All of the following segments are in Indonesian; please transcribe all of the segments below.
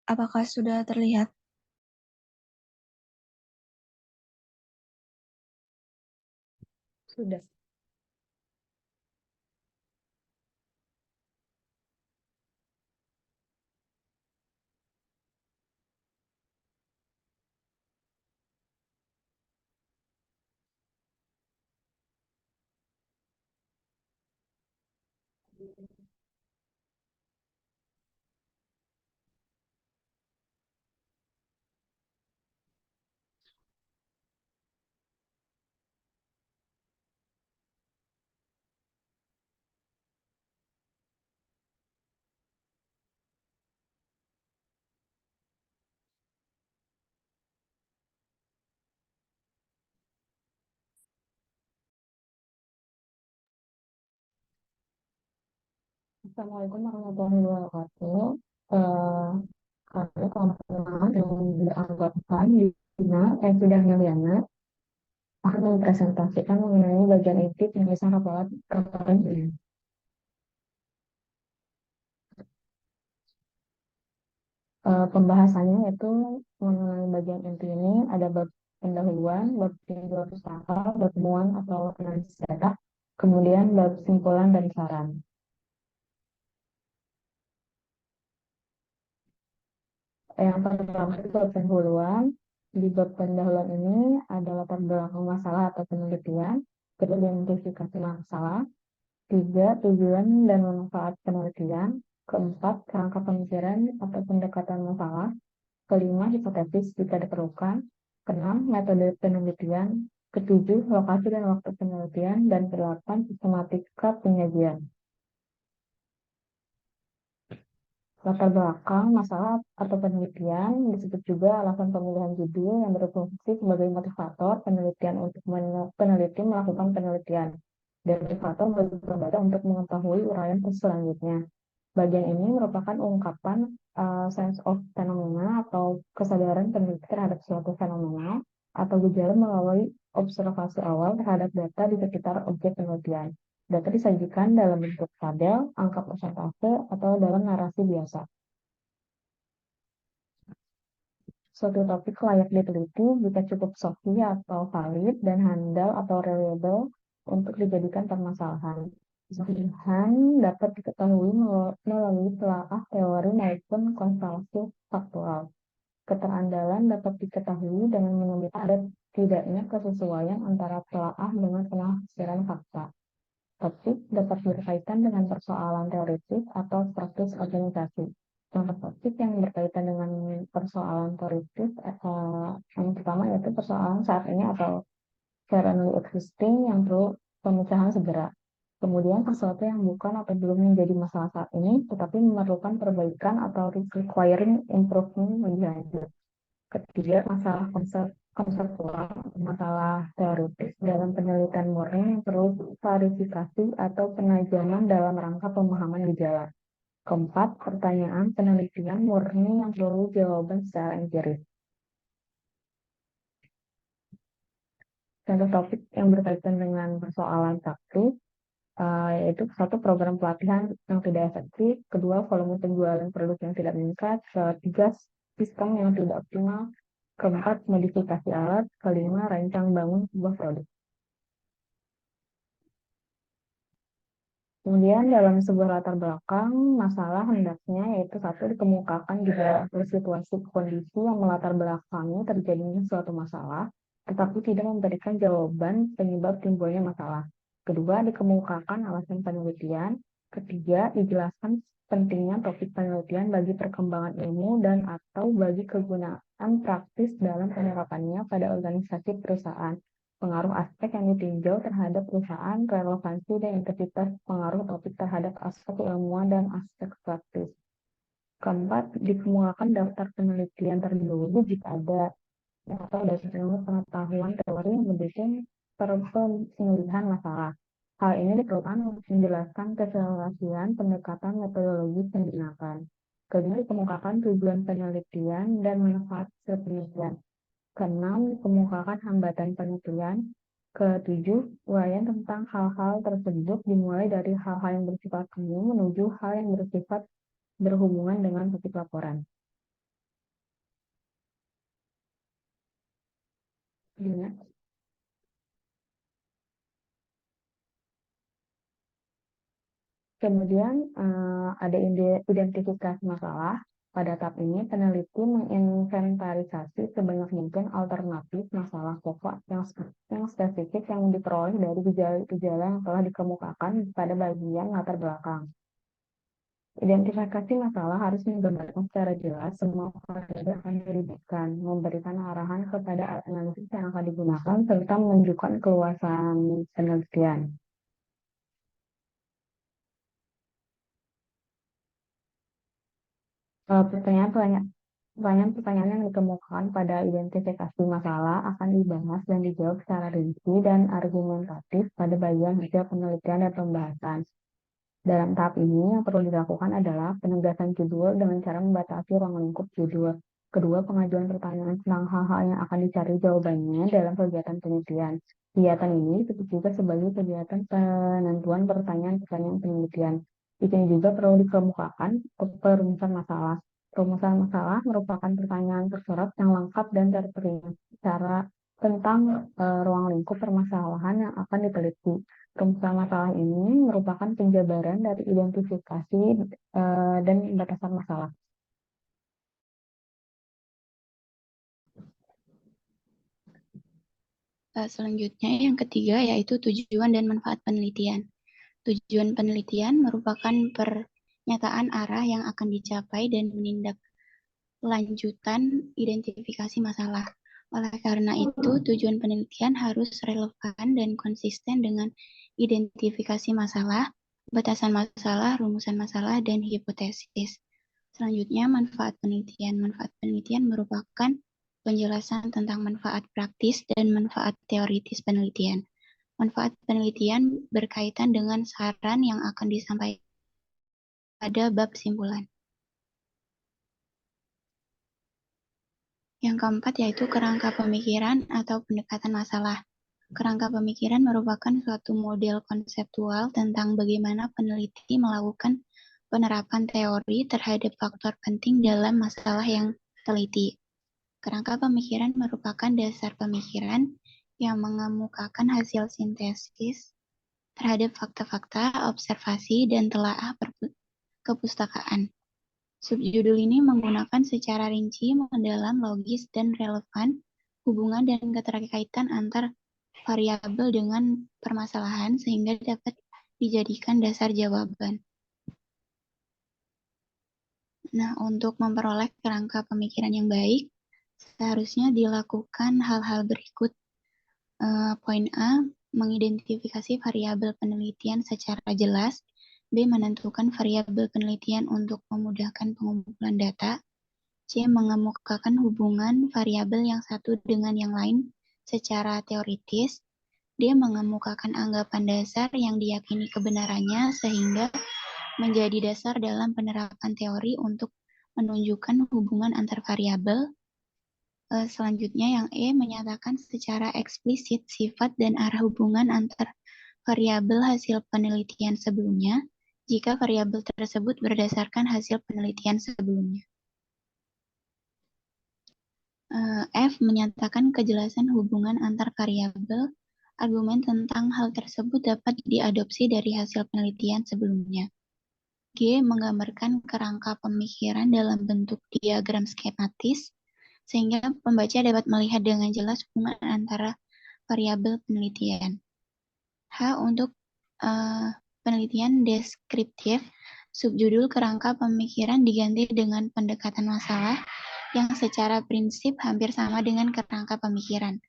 Apakah sudah terlihat? Sudah. Assalamualaikum warahmatullahi wabarakatuh. Eh, Kami kelompok teman yang beranggotakan Dina dan Sudah Mulyana akan mempresentasikan mengenai bagian inti penulisan laporan ini. Pembahasannya itu mengenai bagian inti ini ada bab pendahuluan, bab tinjau pustaka, bab temuan atau analisis data, kemudian bab simpulan dan saran. Yang pertama itu bab pendahuluan. Di bab pendahuluan ini ada latar belakang masalah atau penelitian, kedua identifikasi masalah, tiga tujuan dan manfaat penelitian, keempat kerangka pemikiran atau pendekatan masalah, kelima hipotesis jika diperlukan, keenam metode penelitian, ketujuh lokasi dan waktu penelitian, dan kedelapan sistematika penyajian. Latar belakang masalah atau penelitian disebut juga alasan pemilihan judul yang berfungsi sebagai motivator penelitian untuk peneliti melakukan penelitian dan motivator bagi pembaca untuk mengetahui uraian selanjutnya. Bagian ini merupakan ungkapan sense of phenomena atau kesadaran peneliti terhadap suatu fenomena atau gejala melalui observasi awal terhadap data di sekitar objek penelitian. Data disajikan dalam bentuk tabel, angka persentase, atau dalam narasi biasa. Suatu topik layak diteliti jika cukup sofi atau valid dan handal atau reliable untuk dijadikan permasalahan. Kesofihan dapat diketahui melalui telaah teori maupun konstelasi faktual. Keterandalan dapat diketahui dengan menemukan ada tidaknya kesesuaian antara telaah dengan penafsiran fakta. Topik dapat berkaitan dengan persoalan teoritis atau praktis organisasi. Contoh topik yang berkaitan dengan persoalan teoritis, yang pertama yaitu persoalan saat ini atau currently existing yang perlu pemecahan segera. Kemudian sesuatu yang bukan atau belum menjadi masalah saat ini, tetapi memerlukan perbaikan atau requiring improvement lebih lanjut. Ketiga, masalah konseptual, masalah teoritis dalam penelitian murni yang perlu klarifikasi atau penajaman dalam rangka pemahaman gejala. Keempat, pertanyaan penelitian murni yang perlu jawaban secara empiris. Contoh topik yang berkaitan dengan persoalan praktis, yaitu satu program pelatihan yang tidak efektif, kedua volume penjualan produk yang tidak meningkat, ketiga sistem yang tidak optimal, keempat modifikasi alat, kelima rancang bangun sebuah produk. Kemudian dalam sebuah latar belakang masalah hendaknya yaitu satu dikemukakan juga situasi kondisi yang melatar belakangi terjadinya suatu masalah, tetapi tidak memberikan jawaban penyebab timbulnya masalah. Kedua, dikemukakan alasan penelitian. Ketiga, dijelaskan pentingnya topik penelitian bagi perkembangan ilmu dan atau bagi kegunaan praktis dalam penerapannya pada organisasi perusahaan. Pengaruh aspek yang ditinjau terhadap perusahaan, relevansi dan intensitas pengaruh topik terhadap aspek ilmuwan dan aspek praktis. Keempat, dikemukakan daftar penelitian terdahulu jika ada atau dasar ilmu pengetahuan teori yang mendukung pemilihan masalah. Hal ini diperlukan untuk menjelaskan keselelasian pendekatan metodologis yang digunakan. Kelima, dikemukakan tujuan penelitian dan manfaat penelitian. Keenam, dikemukakan hambatan penelitian. Ketujuh, uraian tentang hal-hal tersebut dimulai dari hal-hal yang bersifat umum menuju hal yang bersifat berhubungan dengan topik laporan. Iya. Kemudian ada identifikasi masalah. Pada tahap ini, peneliti menginventarisasi sebanyak mungkin alternatif masalah pokok yang spesifik yang diperoleh dari gejala-gejala yang telah dikemukakan pada bagian latar belakang. Identifikasi masalah harus menggambarkan secara jelas semua variabel yang akan dilibatkan, memberikan arahan kepada analisis yang akan digunakan, serta menunjukkan keluasan penelitian. Pertanyaan-pertanyaan yang dikemukakan pada identifikasi masalah akan dibahas dan dijawab secara rinci dan argumentatif pada bagian hasil penelitian dan pembahasan. Dalam tahap ini, yang perlu dilakukan adalah penegasan judul dengan cara membatasi ruang lingkup judul. Kedua, pengajuan pertanyaan tentang hal-hal yang akan dicari jawabannya dalam kegiatan penelitian. Kegiatan ini disebut juga sebagai kegiatan penentuan pertanyaan-pertanyaan penelitian. Di sini juga perlu dikemukakan perumusan masalah. Perumusan masalah merupakan pertanyaan tersurat yang lengkap dan terperinci secara tentang ruang lingkup permasalahan yang akan diteliti. Perumusan masalah ini merupakan penjabaran dari identifikasi dan batasan masalah. Selanjutnya yang ketiga yaitu tujuan dan manfaat penelitian. Tujuan penelitian merupakan pernyataan arah yang akan dicapai dan menindaklanjutan identifikasi masalah. Oleh karena itu, tujuan penelitian harus relevan dan konsisten dengan identifikasi masalah, batasan masalah, rumusan masalah, dan hipotesis. Selanjutnya, manfaat penelitian. Manfaat penelitian merupakan penjelasan tentang manfaat praktis dan manfaat teoritis penelitian. Manfaat penelitian berkaitan dengan saran yang akan disampaikan pada bab simpulan. Yang keempat yaitu kerangka pemikiran atau pendekatan masalah. Kerangka pemikiran merupakan suatu model konseptual tentang bagaimana peneliti melakukan penerapan teori terhadap faktor penting dalam masalah yang teliti. Kerangka pemikiran merupakan dasar pemikiran yang mengemukakan hasil sintesis terhadap fakta-fakta, observasi, dan telaah kepustakaan. Subjudul ini menggunakan secara rinci, mendalam, logis, dan relevan hubungan dan keterkaitan antar variabel dengan permasalahan sehingga dapat dijadikan dasar jawaban. Nah, untuk memperoleh kerangka pemikiran yang baik, seharusnya dilakukan hal-hal berikut. Poin A, mengidentifikasi variabel penelitian secara jelas. B, menentukan variabel penelitian untuk memudahkan pengumpulan data. C, mengemukakan hubungan variabel yang satu dengan yang lain secara teoritis. D, mengemukakan anggapan dasar yang diyakini kebenarannya sehingga menjadi dasar dalam penerapan teori untuk menunjukkan hubungan antar variabel. Selanjutnya yang E, menyatakan secara eksplisit sifat dan arah hubungan antar variabel hasil penelitian sebelumnya jika variabel tersebut berdasarkan hasil penelitian sebelumnya. F, menyatakan kejelasan hubungan antar variabel. Argumen tentang hal tersebut dapat diadopsi dari hasil penelitian sebelumnya. G, menggambarkan kerangka pemikiran dalam bentuk diagram skematis, sehingga pembaca dapat melihat dengan jelas hubungan antara variabel penelitian. H, untuk penelitian deskriptif, subjudul kerangka pemikiran diganti dengan pendekatan masalah yang secara prinsip hampir sama dengan kerangka pemikiran.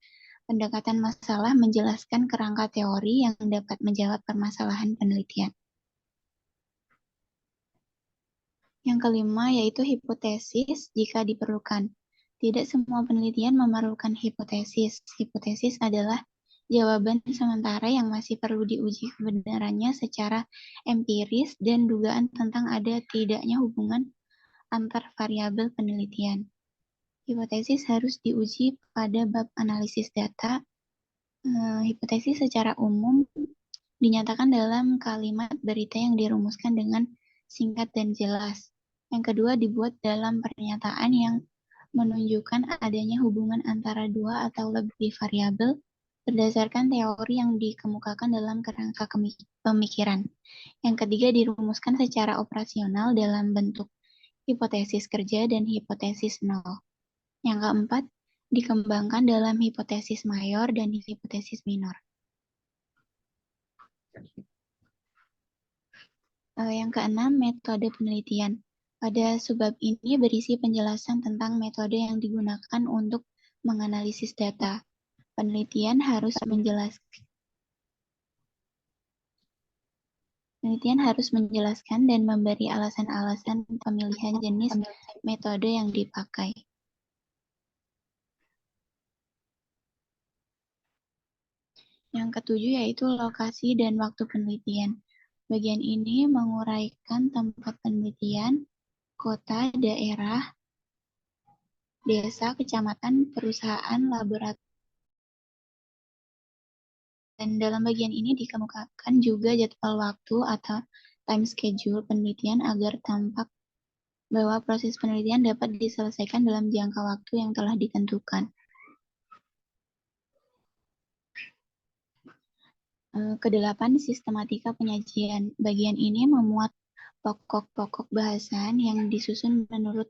Pendekatan masalah menjelaskan kerangka teori yang dapat menjawab permasalahan penelitian. Yang kelima yaitu hipotesis jika diperlukan. Tidak semua penelitian memerlukan hipotesis. Hipotesis adalah jawaban sementara yang masih perlu diuji kebenarannya secara empiris dan dugaan tentang ada tidaknya hubungan antar variabel penelitian. Hipotesis harus diuji pada bab analisis data. Hipotesis secara umum dinyatakan dalam kalimat berita yang dirumuskan dengan singkat dan jelas. Yang kedua dibuat dalam pernyataan yang menunjukkan adanya hubungan antara dua atau lebih variabel berdasarkan teori yang dikemukakan dalam kerangka pemikiran. Yang ketiga, dirumuskan secara operasional dalam bentuk hipotesis kerja dan hipotesis nol. Yang keempat, dikembangkan dalam hipotesis mayor dan hipotesis minor. Yang keenam, metode penelitian. Pada subbab ini berisi penjelasan tentang metode yang digunakan untuk menganalisis data. Penelitian harus menjelaskan dan memberi alasan-alasan pemilihan jenis metode yang dipakai. Yang ketujuh yaitu lokasi dan waktu penelitian. Bagian ini menguraikan tempat penelitian, kota, daerah, desa, kecamatan, perusahaan, laboratorium. Dan dalam bagian ini dikemukakan juga jadwal waktu atau time schedule penelitian agar tampak bahwa proses penelitian dapat diselesaikan dalam jangka waktu yang telah ditentukan. Kedelapan, sistematika penyajian. Bagian ini memuat pokok-pokok bahasan yang disusun menurut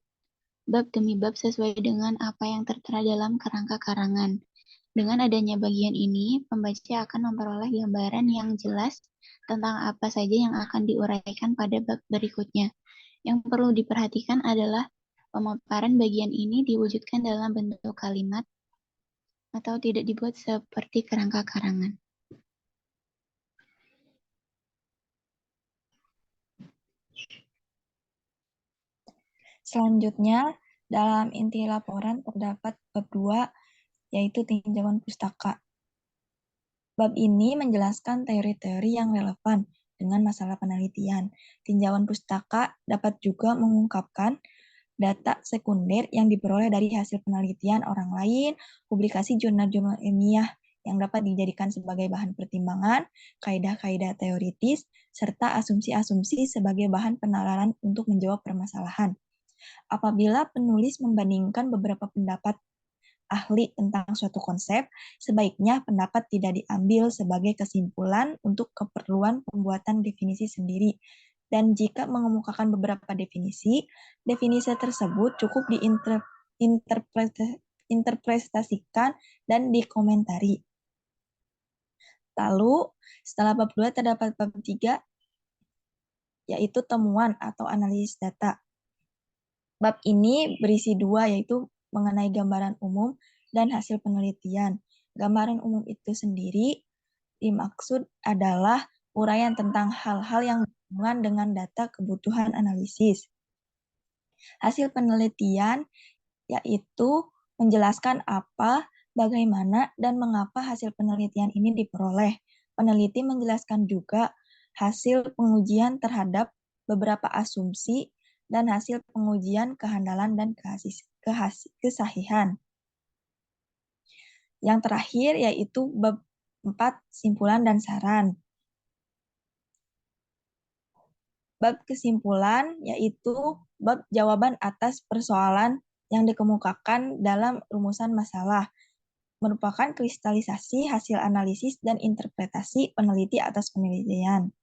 bab demi bab sesuai dengan apa yang tertera dalam kerangka karangan. Dengan adanya bagian ini, pembaca akan memperoleh gambaran yang jelas tentang apa saja yang akan diuraikan pada bab berikutnya. Yang perlu diperhatikan adalah pemaparan bagian ini diwujudkan dalam bentuk kalimat atau tidak dibuat seperti kerangka karangan. Selanjutnya, dalam inti laporan terdapat bab 2, yaitu tinjauan pustaka. Bab ini menjelaskan teori-teori yang relevan dengan masalah penelitian. Tinjauan pustaka dapat juga mengungkapkan data sekunder yang diperoleh dari hasil penelitian orang lain, publikasi jurnal-jurnal ilmiah yang dapat dijadikan sebagai bahan pertimbangan, kaidah-kaidah teoritis, serta asumsi-asumsi sebagai bahan penalaran untuk menjawab permasalahan. Apabila penulis membandingkan beberapa pendapat ahli tentang suatu konsep, sebaiknya pendapat tidak diambil sebagai kesimpulan untuk keperluan pembuatan definisi sendiri. Dan jika mengemukakan beberapa definisi, definisi tersebut cukup diinterpretasikan dan dikomentari. Lalu, setelah bab 2 terdapat bab 3, yaitu temuan atau analisis data. Bab ini berisi 2, yaitu mengenai gambaran umum dan hasil penelitian. Gambaran umum itu sendiri dimaksud adalah uraian tentang hal-hal yang berhubungan dengan data kebutuhan analisis. Hasil penelitian yaitu menjelaskan apa, bagaimana, dan mengapa hasil penelitian ini diperoleh. Peneliti menjelaskan juga hasil pengujian terhadap beberapa asumsi dan hasil pengujian kehandalan dan kesahihan. Yang terakhir yaitu bab 4, simpulan dan saran. Bab kesimpulan yaitu bab jawaban atas persoalan yang dikemukakan dalam rumusan masalah, merupakan kristalisasi hasil analisis dan interpretasi peneliti atas penelitian.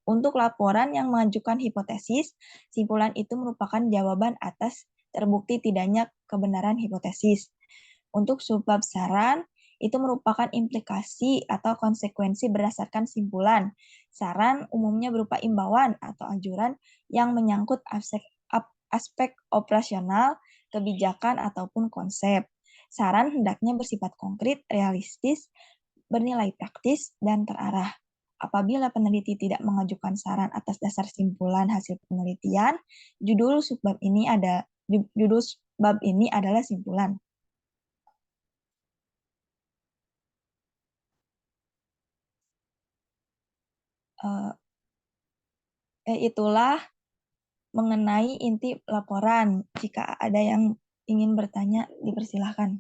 Untuk laporan yang mengajukan hipotesis, simpulan itu merupakan jawaban atas terbukti tidaknya kebenaran hipotesis. Untuk subbab saran, itu merupakan implikasi atau konsekuensi berdasarkan simpulan. Saran umumnya berupa imbauan atau anjuran yang menyangkut aspek operasional, kebijakan, ataupun konsep. Saran hendaknya bersifat konkret, realistis, bernilai praktis, dan terarah. Apabila peneliti tidak mengajukan saran atas dasar simpulan hasil penelitian, judul bab ini adalah simpulan. Itulah mengenai inti laporan. Jika ada yang ingin bertanya, dipersilahkan.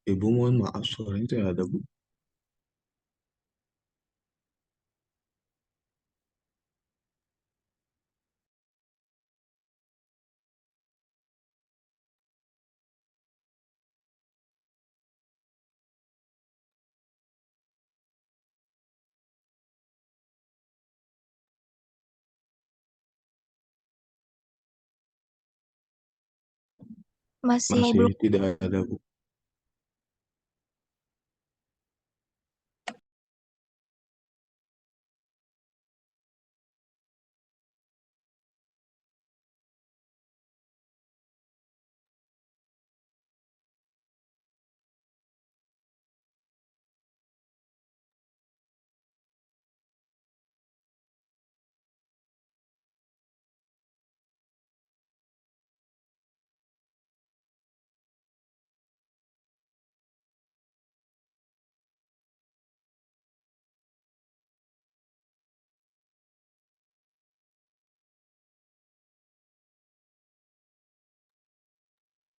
Ibu mohon maaf suaranya tidak ada, Bu. Masih Masih belum tidak ada, Bu.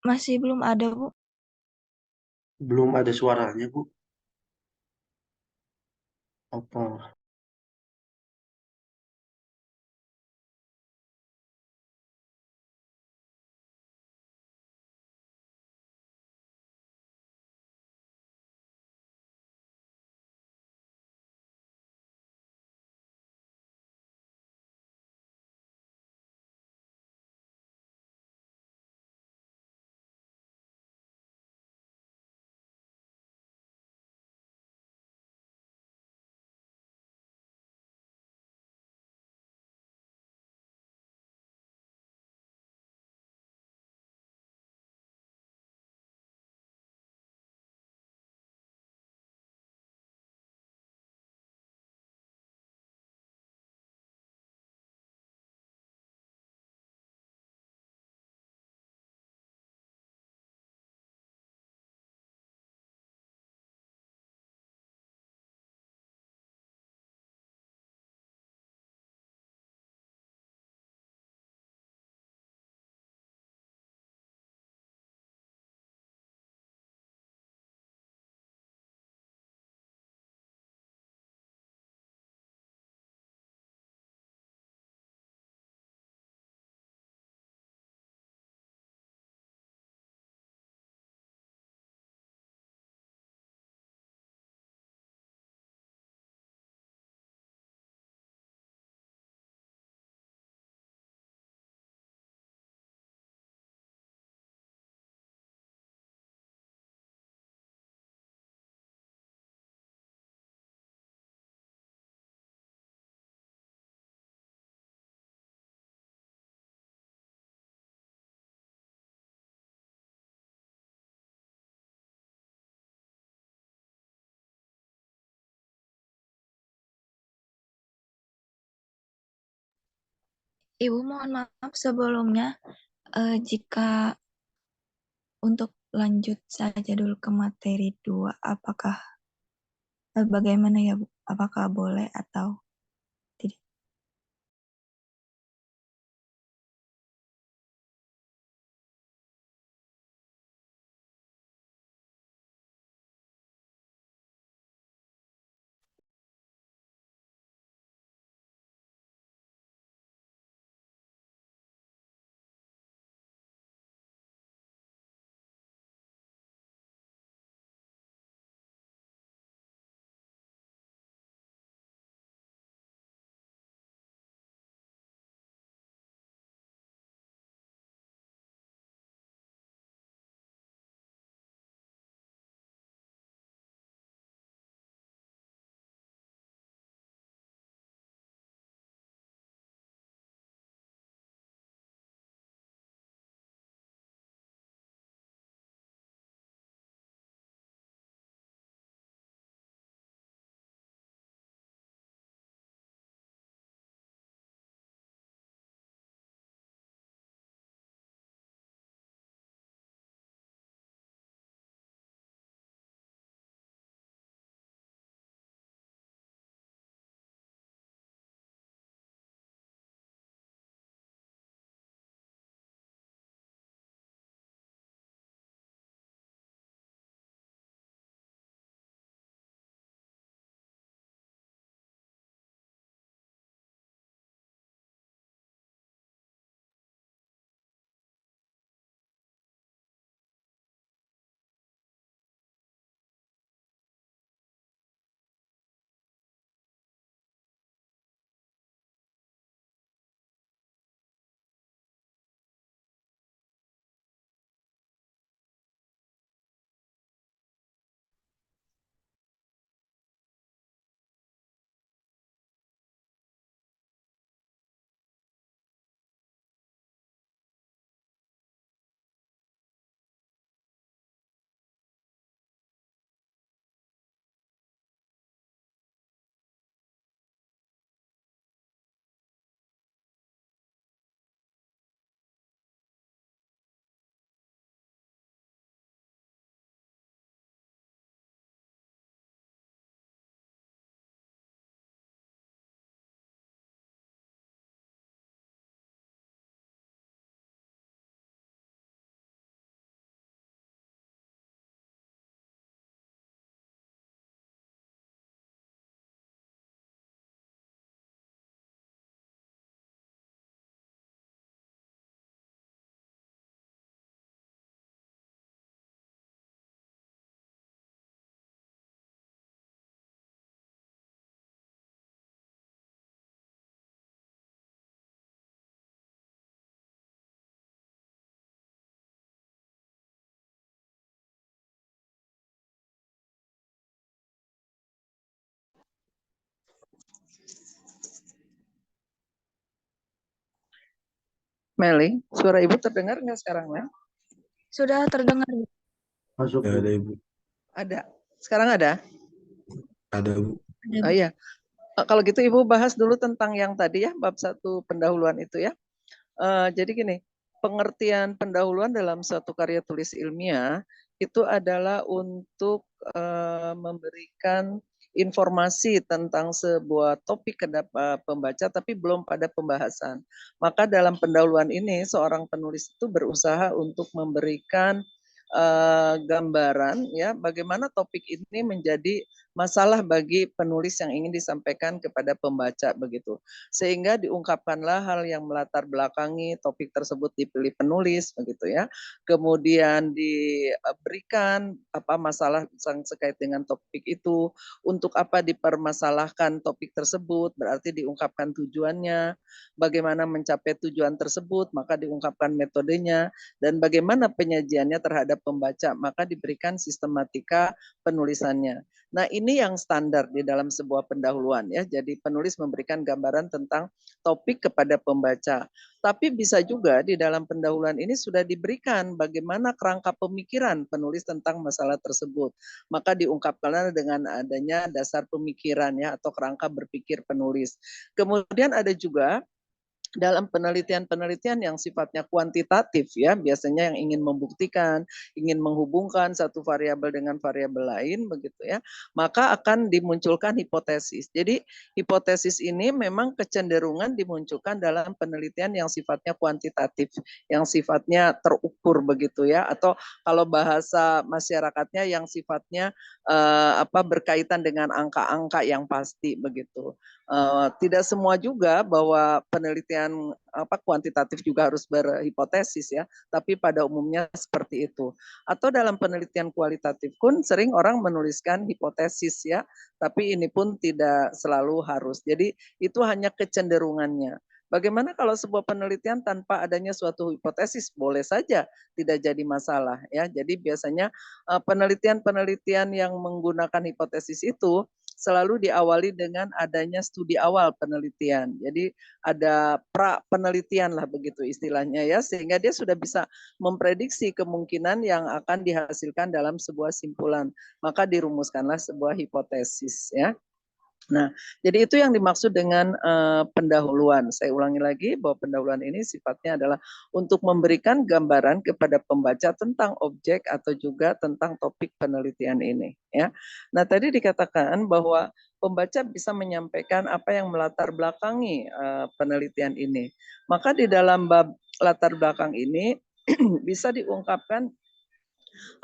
masih belum ada, Bu. Belum ada suaranya, Bu. Apa? Ibu mohon maaf sebelumnya, jika untuk lanjut saja dulu ke materi 2, apakah bagaimana ya, Bu? Apakah boleh atau tidak? Meli, suara Ibu terdengar nggak sekarang, Mel? Sudah terdengar. Masuk, Nggak Bu. ada Ibu. Ada. Sekarang ada? Ada Bu. Oh iya. Kalau gitu Ibu bahas dulu tentang yang tadi ya, bab 1 pendahuluan itu ya. Jadi gini, pengertian pendahuluan dalam suatu karya tulis ilmiah itu adalah untuk memberikan informasi tentang sebuah topik ke pembaca tapi belum pada pembahasan. Maka dalam pendahuluan ini seorang penulis itu berusaha untuk memberikan gambaran ya bagaimana topik ini menjadi masalah bagi penulis yang ingin disampaikan kepada pembaca begitu. Sehingga diungkapkanlah hal yang melatar belakangi topik tersebut dipilih penulis begitu ya. Kemudian diberikan apa masalah yang terkait dengan topik itu, untuk apa dipermasalahkan topik tersebut, berarti diungkapkan tujuannya, bagaimana mencapai tujuan tersebut, maka diungkapkan metodenya, dan bagaimana penyajiannya terhadap pembaca, maka diberikan sistematika penulisannya. Nah, ini yang standar di dalam sebuah pendahuluan ya. Jadi penulis memberikan gambaran tentang topik kepada pembaca. Tapi bisa juga di dalam pendahuluan ini sudah diberikan bagaimana kerangka pemikiran penulis tentang masalah tersebut. Maka diungkapkan dengan adanya dasar pemikiran ya atau kerangka berpikir penulis. Kemudian ada juga dalam penelitian-penelitian yang sifatnya kuantitatif ya, biasanya yang ingin membuktikan, ingin menghubungkan satu variabel dengan variabel lain begitu ya, maka akan dimunculkan hipotesis. Jadi hipotesis ini memang kecenderungan dimunculkan dalam penelitian yang sifatnya kuantitatif, yang sifatnya terukur begitu ya, atau kalau bahasa masyarakatnya yang sifatnya berkaitan dengan angka-angka yang pasti begitu. Tidak semua juga bahwa penelitian kuantitatif juga harus berhipotesis ya, tapi pada umumnya seperti itu. Atau dalam penelitian kualitatif pun sering orang menuliskan hipotesis ya, tapi ini pun tidak selalu harus. Jadi itu hanya kecenderungannya. Bagaimana kalau sebuah penelitian tanpa adanya suatu hipotesis? Boleh saja tidak jadi masalah ya. Jadi biasanya penelitian-penelitian yang menggunakan hipotesis itu selalu diawali dengan adanya studi awal penelitian. Jadi ada pra penelitian lah begitu istilahnya ya, sehingga dia sudah bisa memprediksi kemungkinan yang akan dihasilkan dalam sebuah simpulan. Maka dirumuskanlah sebuah hipotesis ya. Nah, jadi itu yang dimaksud dengan pendahuluan. Saya ulangi lagi bahwa pendahuluan ini sifatnya adalah untuk memberikan gambaran kepada pembaca tentang objek atau juga tentang topik penelitian ini. Ya. Nah, tadi dikatakan bahwa pembaca bisa menyampaikan apa yang melatar belakangi penelitian ini. Maka di dalam bab latar belakang ini bisa diungkapkan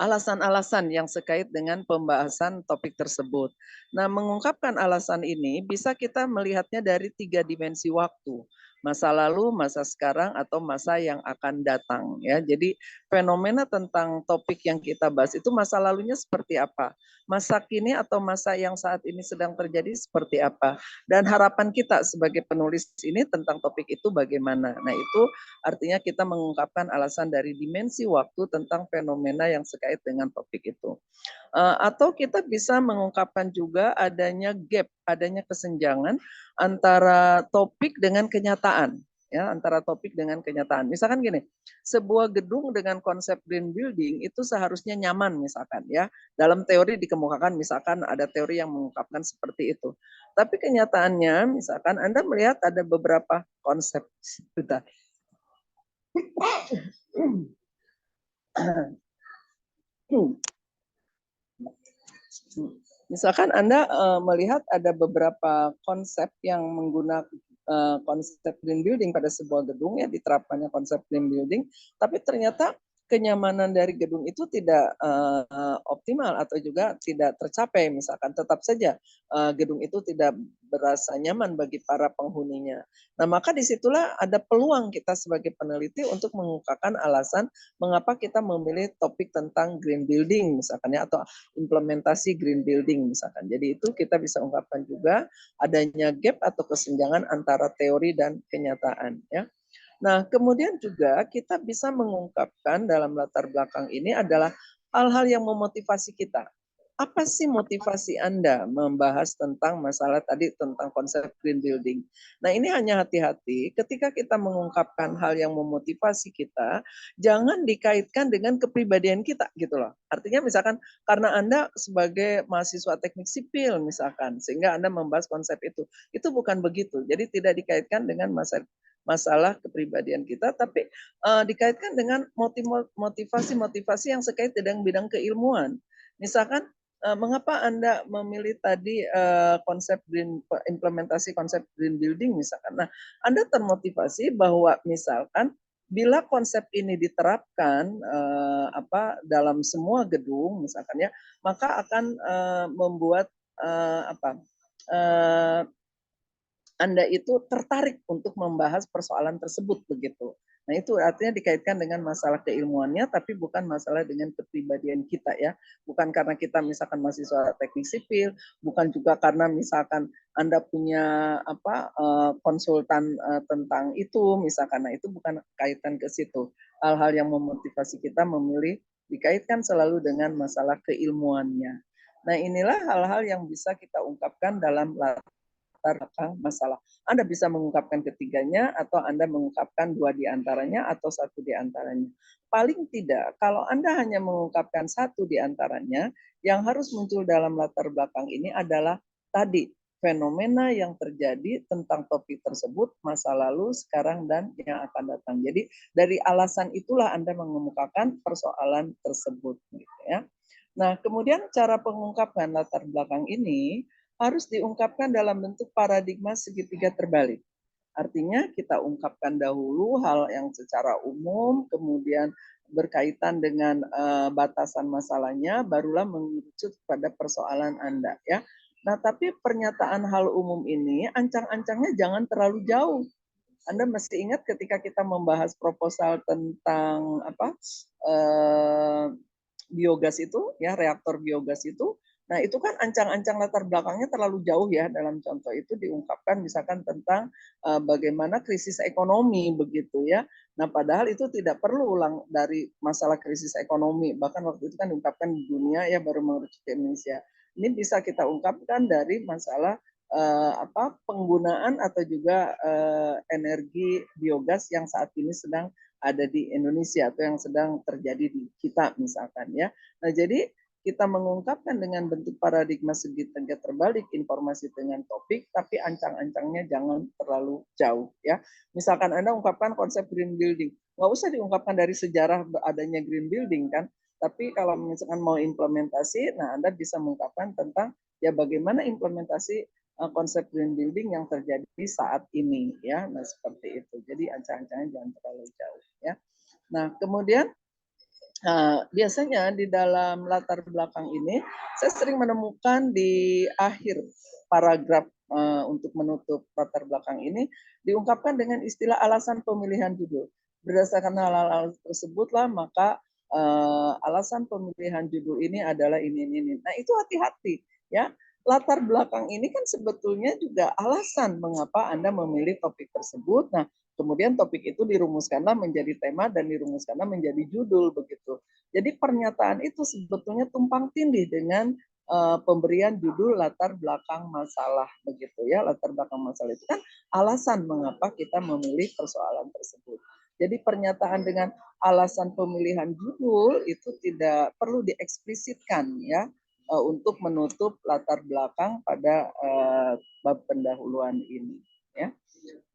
alasan-alasan yang terkait dengan pembahasan topik tersebut. Nah, mengungkapkan alasan ini bisa kita melihatnya dari 3 dimensi waktu. Masa lalu, masa sekarang, atau masa yang akan datang. Ya, jadi fenomena tentang topik yang kita bahas itu masa lalunya seperti apa, masa kini atau masa yang saat ini sedang terjadi seperti apa, dan harapan kita sebagai penulis ini tentang topik itu bagaimana. Nah, itu artinya kita mengungkapkan alasan dari dimensi waktu tentang fenomena yang terkait dengan topik itu. Atau kita bisa mengungkapkan juga adanya gap, adanya kesenjangan antara topik dengan kenyataan. Ya, antara topik dengan kenyataan. Misalkan gini, sebuah gedung dengan konsep green building itu seharusnya nyaman misalkan ya. Dalam teori dikemukakan misalkan ada teori yang mengungkapkan seperti itu. Tapi kenyataannya misalkan Anda melihat ada beberapa konsep. Bentar. Misalkan Anda melihat ada beberapa konsep yang menggunakan konsep green building pada sebuah gedung ya, diterapkannya konsep green building, tapi ternyata kenyamanan dari gedung itu tidak optimal atau juga tidak tercapai misalkan, tetap saja gedung itu tidak berasa nyaman bagi para penghuninya. Nah, maka disitulah ada peluang kita sebagai peneliti untuk mengungkapkan alasan mengapa kita memilih topik tentang green building misalkan ya, atau implementasi green building misalkan. Jadi itu kita bisa ungkapkan juga adanya gap atau kesenjangan antara teori dan kenyataan ya. Nah, kemudian juga kita bisa mengungkapkan dalam latar belakang ini adalah hal-hal yang memotivasi kita. Apa sih motivasi Anda membahas tentang masalah tadi tentang konsep green building? Nah, ini hanya hati-hati ketika kita mengungkapkan hal yang memotivasi kita, jangan dikaitkan dengan kepribadian kita gitu loh. Artinya misalkan karena Anda sebagai mahasiswa teknik sipil misalkan, sehingga Anda membahas konsep itu bukan begitu. Jadi tidak dikaitkan dengan masalah kepribadian kita, tapi dikaitkan dengan motivasi-motivasi yang sekait dengan bidang keilmuan. Misalkan mengapa Anda memilih tadi konsep implementasi konsep green building misalkan. Nah, Anda termotivasi bahwa misalkan bila konsep ini diterapkan dalam semua gedung misalkan ya, maka akan membuat Anda itu tertarik untuk membahas persoalan tersebut begitu. Nah, itu artinya dikaitkan dengan masalah keilmuannya, tapi bukan masalah dengan kepribadian kita ya. Bukan karena kita misalkan mahasiswa teknik sipil, bukan juga karena misalkan Anda punya konsultan tentang itu misalkan. Nah, itu bukan kaitan ke situ. Hal-hal yang memotivasi kita memilih dikaitkan selalu dengan masalah keilmuannya. Nah, inilah hal-hal yang bisa kita ungkapkan dalam masalah. Anda bisa mengungkapkan ketiganya atau Anda mengungkapkan dua di antaranya atau satu di antaranya. Paling tidak, kalau Anda hanya mengungkapkan satu di antaranya, yang harus muncul dalam latar belakang ini adalah tadi, fenomena yang terjadi tentang topik tersebut, masa lalu, sekarang, dan yang akan datang. Jadi dari alasan itulah Anda mengemukakan persoalan tersebut. Gitu ya. Nah, kemudian cara pengungkapan latar belakang ini harus diungkapkan dalam bentuk paradigma segitiga terbalik. Artinya kita ungkapkan dahulu hal yang secara umum, kemudian berkaitan dengan batasan masalahnya, barulah mengerucut pada persoalan Anda ya. Nah, tapi pernyataan hal umum ini ancang-ancangnya jangan terlalu jauh. Anda mesti ingat ketika kita membahas proposal tentang biogas itu, ya reaktor biogas itu. Nah, itu kan ancang-ancang latar belakangnya terlalu jauh ya. Dalam contoh itu diungkapkan misalkan tentang bagaimana krisis ekonomi begitu ya. Nah, padahal itu tidak perlu ulang dari masalah krisis ekonomi. Bahkan waktu itu kan diungkapkan di dunia ya baru mengerucut ke Indonesia. Ini bisa kita ungkapkan dari masalah penggunaan atau juga energi biogas yang saat ini sedang ada di Indonesia atau yang sedang terjadi di kita misalkan ya. Nah, jadi kita mengungkapkan dengan bentuk paradigma segitiga terbalik informasi dengan topik, tapi ancang-ancangnya jangan terlalu jauh ya. Misalkan Anda ungkapkan konsep green building, nggak usah diungkapkan dari sejarah adanya green building kan, tapi kalau misalkan mau implementasi, nah Anda bisa mengungkapkan tentang ya bagaimana implementasi konsep green building yang terjadi saat ini ya. Nah, seperti itu. Jadi ancang-ancangnya jangan terlalu jauh ya. Nah, kemudian biasanya di dalam latar belakang ini saya sering menemukan di akhir paragraf untuk menutup latar belakang ini diungkapkan dengan istilah alasan pemilihan judul. Berdasarkan hal-hal tersebutlah maka alasan pemilihan judul ini adalah ini. Nah, itu hati-hati ya. Latar belakang ini kan sebetulnya juga alasan mengapa Anda memilih topik tersebut. Nah, kemudian topik itu dirumuskanlah menjadi tema dan dirumuskanlah menjadi judul begitu. Jadi pernyataan itu sebetulnya tumpang tindih dengan pemberian judul latar belakang masalah begitu ya. Latar belakang masalah itu kan alasan mengapa kita memilih persoalan tersebut. Jadi pernyataan dengan alasan pemilihan judul itu tidak perlu dieksplisitkan ya untuk menutup latar belakang pada bab pendahuluan ini ya.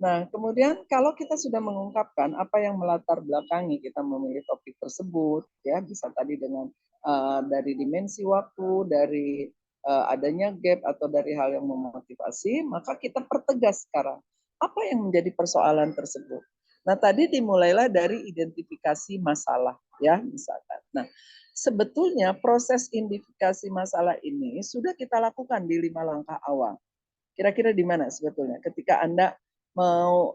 Nah, kemudian kalau kita sudah mengungkapkan apa yang melatar belakangi kita memilih topik tersebut, ya bisa tadi dengan dari dimensi waktu, dari adanya gap atau dari hal yang memotivasi, maka kita pertegas sekarang apa yang menjadi persoalan tersebut. Nah, tadi dimulailah dari identifikasi masalah, ya misalkan. Nah, sebetulnya proses identifikasi masalah ini sudah kita lakukan di 5 langkah awal. Kira-kira di mana sebetulnya? Ketika Anda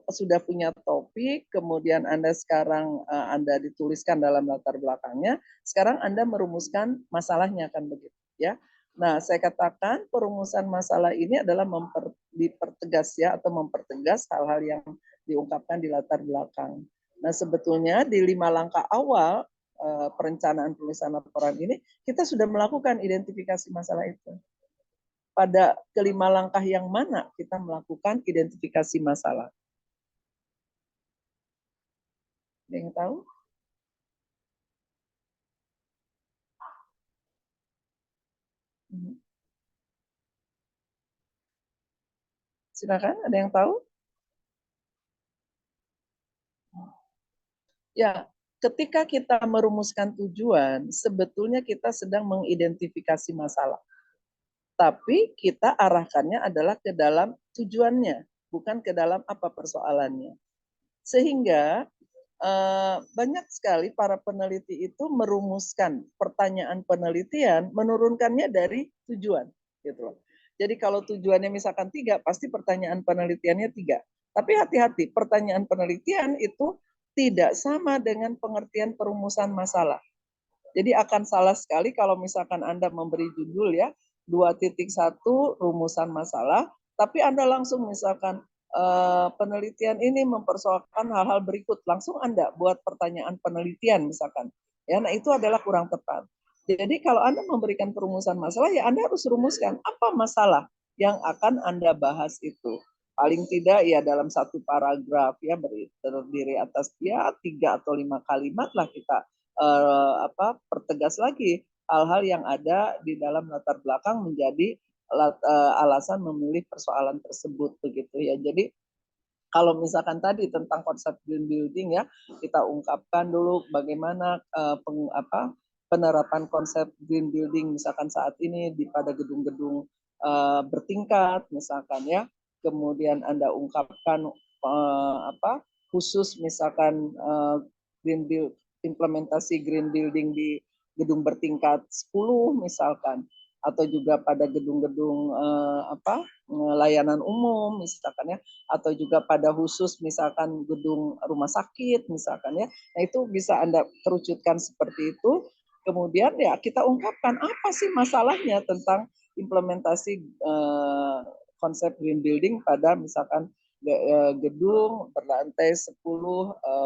sudah punya topik, kemudian Anda sekarang Anda dituliskan dalam latar belakangnya, sekarang Anda merumuskan masalahnya kan begitu ya. Nah, saya katakan perumusan masalah ini adalah dipertegas ya atau mempertegas hal-hal yang diungkapkan di latar belakang. Nah, sebetulnya di 5 langkah awal perencanaan penulisan laporan ini, kita sudah melakukan identifikasi masalah itu. Pada kelima langkah yang mana kita melakukan identifikasi masalah? Ada yang tahu? Silakan, ada yang tahu? Ya, ketika kita merumuskan tujuan, sebetulnya kita sedang mengidentifikasi masalah. Tapi kita arahkannya adalah ke dalam tujuannya, bukan ke dalam apa persoalannya. Sehingga banyak sekali para peneliti itu merumuskan pertanyaan penelitian, menurunkannya dari tujuan. Gitu loh. Jadi kalau tujuannya misalkan 3, pasti pertanyaan penelitiannya 3. Tapi hati-hati, pertanyaan penelitian itu tidak sama dengan pengertian perumusan masalah. Jadi akan salah sekali kalau misalkan Anda memberi judul ya, 2.1 rumusan masalah, tapi Anda langsung misalkan penelitian ini mempersoalkan hal-hal berikut, langsung Anda buat pertanyaan penelitian misalkan. Ya, nah itu adalah kurang tepat. Jadi kalau Anda memberikan perumusan masalah, ya Anda harus rumuskan apa masalah yang akan Anda bahas itu. Paling tidak ya dalam satu paragraf ya terdiri atas ya 3 atau 5 kalimat lah kita pertegas lagi hal-hal yang ada di dalam latar belakang menjadi alasan memilih persoalan tersebut begitu ya. Jadi kalau misalkan tadi tentang konsep green building ya, kita ungkapkan dulu bagaimana penerapan konsep green building misalkan saat ini pada gedung-gedung bertingkat misalkan ya. Kemudian Anda ungkapkan khusus misalkan implementasi green building di gedung bertingkat 10 misalkan, atau juga pada gedung-gedung layanan umum misalkan ya, atau juga pada khusus misalkan gedung rumah sakit misalkan ya. Nah itu bisa Anda kerucutkan seperti itu. Kemudian ya kita ungkapkan apa sih masalahnya tentang implementasi konsep green building pada misalkan gedung berlantai 10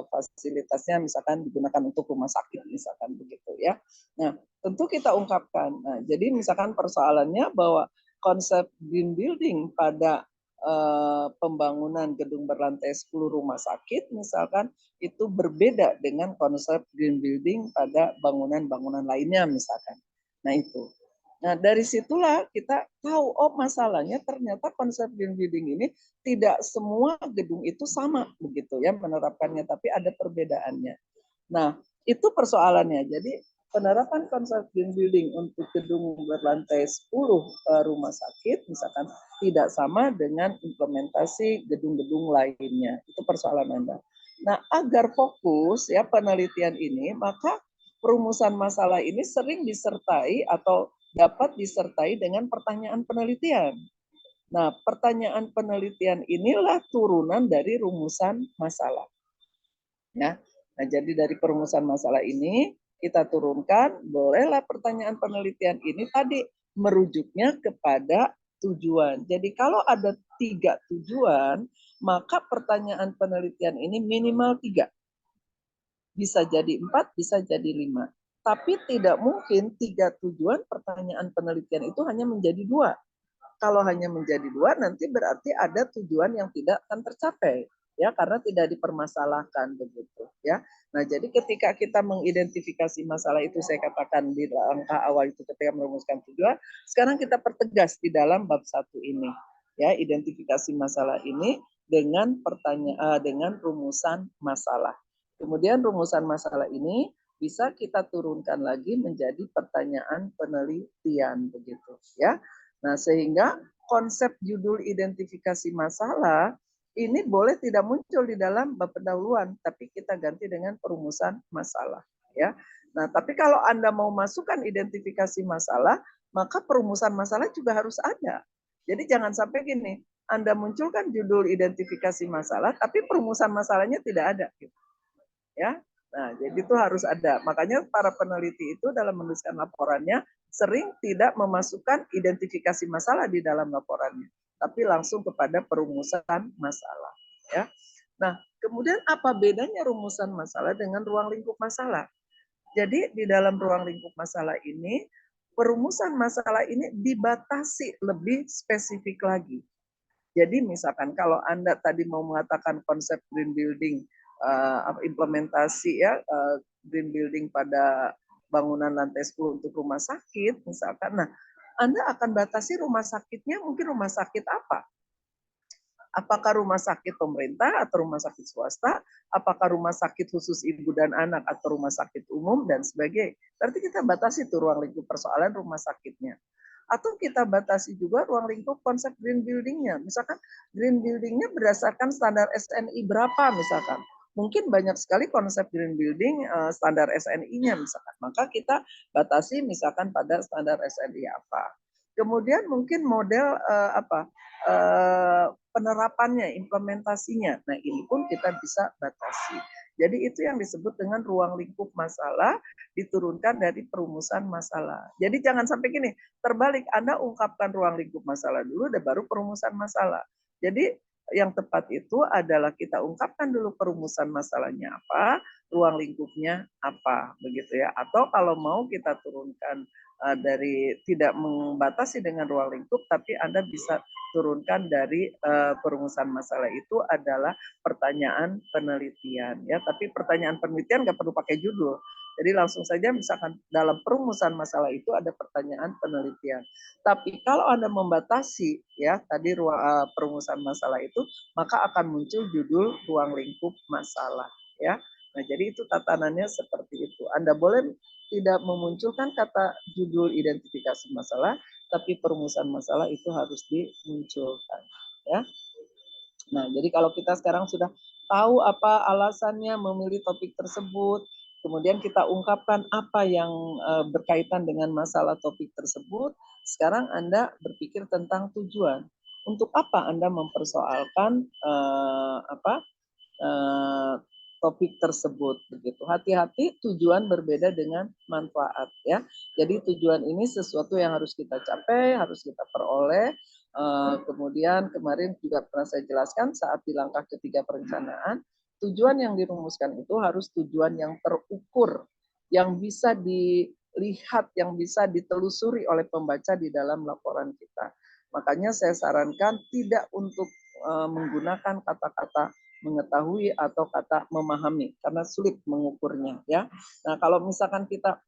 fasilitasnya misalkan digunakan untuk rumah sakit misalkan begitu ya. Nah, tentu kita ungkapkan. Nah, jadi misalkan persoalannya bahwa konsep green building pada pembangunan gedung berlantai 10 rumah sakit misalkan itu berbeda dengan konsep green building pada bangunan-bangunan lainnya misalkan. Nah, itu. Nah, dari situlah kita tahu, oh masalahnya ternyata konsep green building ini tidak semua gedung itu sama begitu ya menerapkannya, tapi ada perbedaannya. Nah, itu persoalannya. Jadi penerapan konsep green building untuk gedung berlantai 10 rumah sakit misalkan tidak sama dengan implementasi gedung-gedung lainnya. Itu persoalan Anda. Nah, agar fokus ya penelitian ini, maka perumusan masalah ini sering disertai atau dapat disertai dengan pertanyaan penelitian. Nah, pertanyaan penelitian inilah turunan dari rumusan masalah. Ya. Nah, jadi dari perumusan masalah ini kita turunkan, bolehlah pertanyaan penelitian ini tadi merujuknya kepada tujuan. Jadi kalau ada 3 tujuan, maka pertanyaan penelitian ini minimal 3. Bisa jadi 4, bisa jadi 5. Tapi tidak mungkin 3 tujuan pertanyaan penelitian itu hanya menjadi 2. Kalau hanya menjadi 2, nanti berarti ada tujuan yang tidak akan tercapai, ya, karena tidak dipermasalahkan begitu, ya. Nah, jadi ketika kita mengidentifikasi masalah itu, saya katakan di langkah awal itu ketika merumuskan tujuan, sekarang kita pertegas di dalam bab 1 ini, ya, identifikasi masalah ini dengan dengan rumusan masalah. Kemudian rumusan masalah ini bisa kita turunkan lagi menjadi pertanyaan penelitian begitu ya. Nah, sehingga konsep judul identifikasi masalah ini boleh tidak muncul di dalam bab pendahuluan, tapi kita ganti dengan perumusan masalah ya. Nah, tapi kalau Anda mau masukkan identifikasi masalah, maka perumusan masalah juga harus ada. Jadi jangan sampai gini, Anda munculkan judul identifikasi masalah tapi perumusan masalahnya tidak ada gitu. Ya. Nah, jadi itu harus ada. Makanya para peneliti itu dalam menuliskan laporannya sering tidak memasukkan identifikasi masalah di dalam laporannya, tapi langsung kepada perumusan masalah. Ya. Nah, kemudian apa bedanya rumusan masalah dengan ruang lingkup masalah? Jadi di dalam ruang lingkup masalah ini, perumusan masalah ini dibatasi lebih spesifik lagi. Jadi misalkan kalau Anda tadi mau mengatakan konsep green building, implementasi ya green building pada bangunan lantai 10 untuk rumah sakit misalkan, nah Anda akan batasi rumah sakitnya mungkin rumah sakit apa? Apakah rumah sakit pemerintah atau rumah sakit swasta, apakah rumah sakit khusus ibu dan anak atau rumah sakit umum dan sebagainya. Berarti kita batasi tuh ruang lingkup persoalan rumah sakitnya. Atau kita batasi juga ruang lingkup konsep green building-nya. Misalkan green building-nya berdasarkan standar SNI berapa misalkan. Mungkin banyak sekali konsep green building standar SNI-nya misalkan. Maka kita batasi misalkan pada standar SNI apa. Kemudian mungkin model penerapannya, implementasinya. Nah, ini pun kita bisa batasi. Jadi itu yang disebut dengan ruang lingkup masalah diturunkan dari perumusan masalah. Jadi jangan sampai gini, terbalik Anda ungkapkan ruang lingkup masalah dulu, dan baru perumusan masalah. Jadi yang tepat itu adalah kita ungkapkan dulu perumusan masalahnya apa, ruang lingkupnya apa, begitu ya. Atau kalau mau kita turunkan dari tidak membatasi dengan ruang lingkup, tapi Anda bisa turunkan dari perumusan masalah itu adalah pertanyaan penelitian ya. Tapi pertanyaan penelitian nggak perlu pakai judul. Jadi langsung saja misalkan dalam perumusan masalah itu ada pertanyaan penelitian. Tapi kalau Anda membatasi ya tadi perumusan masalah itu, maka akan muncul judul ruang lingkup masalah ya. Nah, jadi itu tatanannya seperti itu. Anda boleh tidak memunculkan kata judul identifikasi masalah, tapi perumusan masalah itu harus dimunculkan ya. Nah, jadi kalau kita sekarang sudah tahu apa alasannya memilih topik tersebut, kemudian kita ungkapkan apa yang berkaitan dengan masalah topik tersebut, sekarang Anda berpikir tentang tujuan. Untuk apa Anda mempersoalkan topik tersebut begitu. Hati-hati, tujuan berbeda dengan manfaat ya. Jadi tujuan ini sesuatu yang harus kita capai, harus kita peroleh. Kemudian kemarin juga pernah saya jelaskan saat di langkah ketiga perencanaan, tujuan yang dirumuskan itu harus tujuan yang terukur, yang bisa dilihat, yang bisa ditelusuri oleh pembaca di dalam laporan kita. Makanya saya sarankan tidak untuk menggunakan kata-kata mengetahui atau kata memahami karena sulit mengukurnya ya. Nah, kalau misalkan kita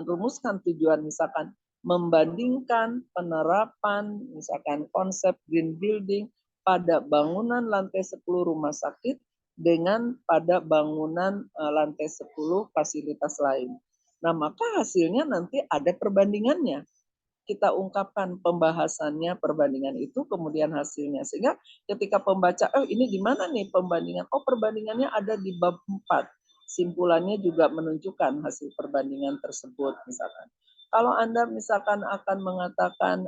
merumuskan tujuan misalkan membandingkan penerapan misalkan konsep green building pada bangunan lantai 10 rumah sakit dengan pada bangunan lantai 10 fasilitas lain. Nah, maka hasilnya nanti ada perbandingannya. Kita ungkapkan pembahasannya, perbandingan itu, kemudian hasilnya. Sehingga ketika pembaca, ini di mana nih pembandingan? Oh, perbandingannya ada di bab 4. Simpulannya juga menunjukkan hasil perbandingan tersebut, misalkan. Kalau Anda misalkan akan mengatakan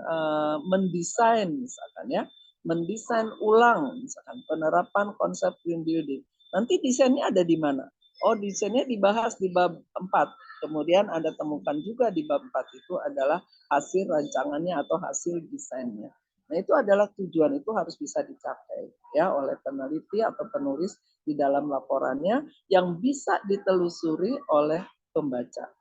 mendesain, misalkan ya, mendesain ulang, misalkan penerapan konsep green building. Nanti desainnya ada di mana? Oh, desainnya dibahas di bab 4. Kemudian Anda temukan juga di bab 4 itu adalah hasil rancangannya atau hasil desainnya. Nah, itu adalah tujuan itu harus bisa dicapai ya oleh peneliti atau penulis di dalam laporannya yang bisa ditelusuri oleh pembaca.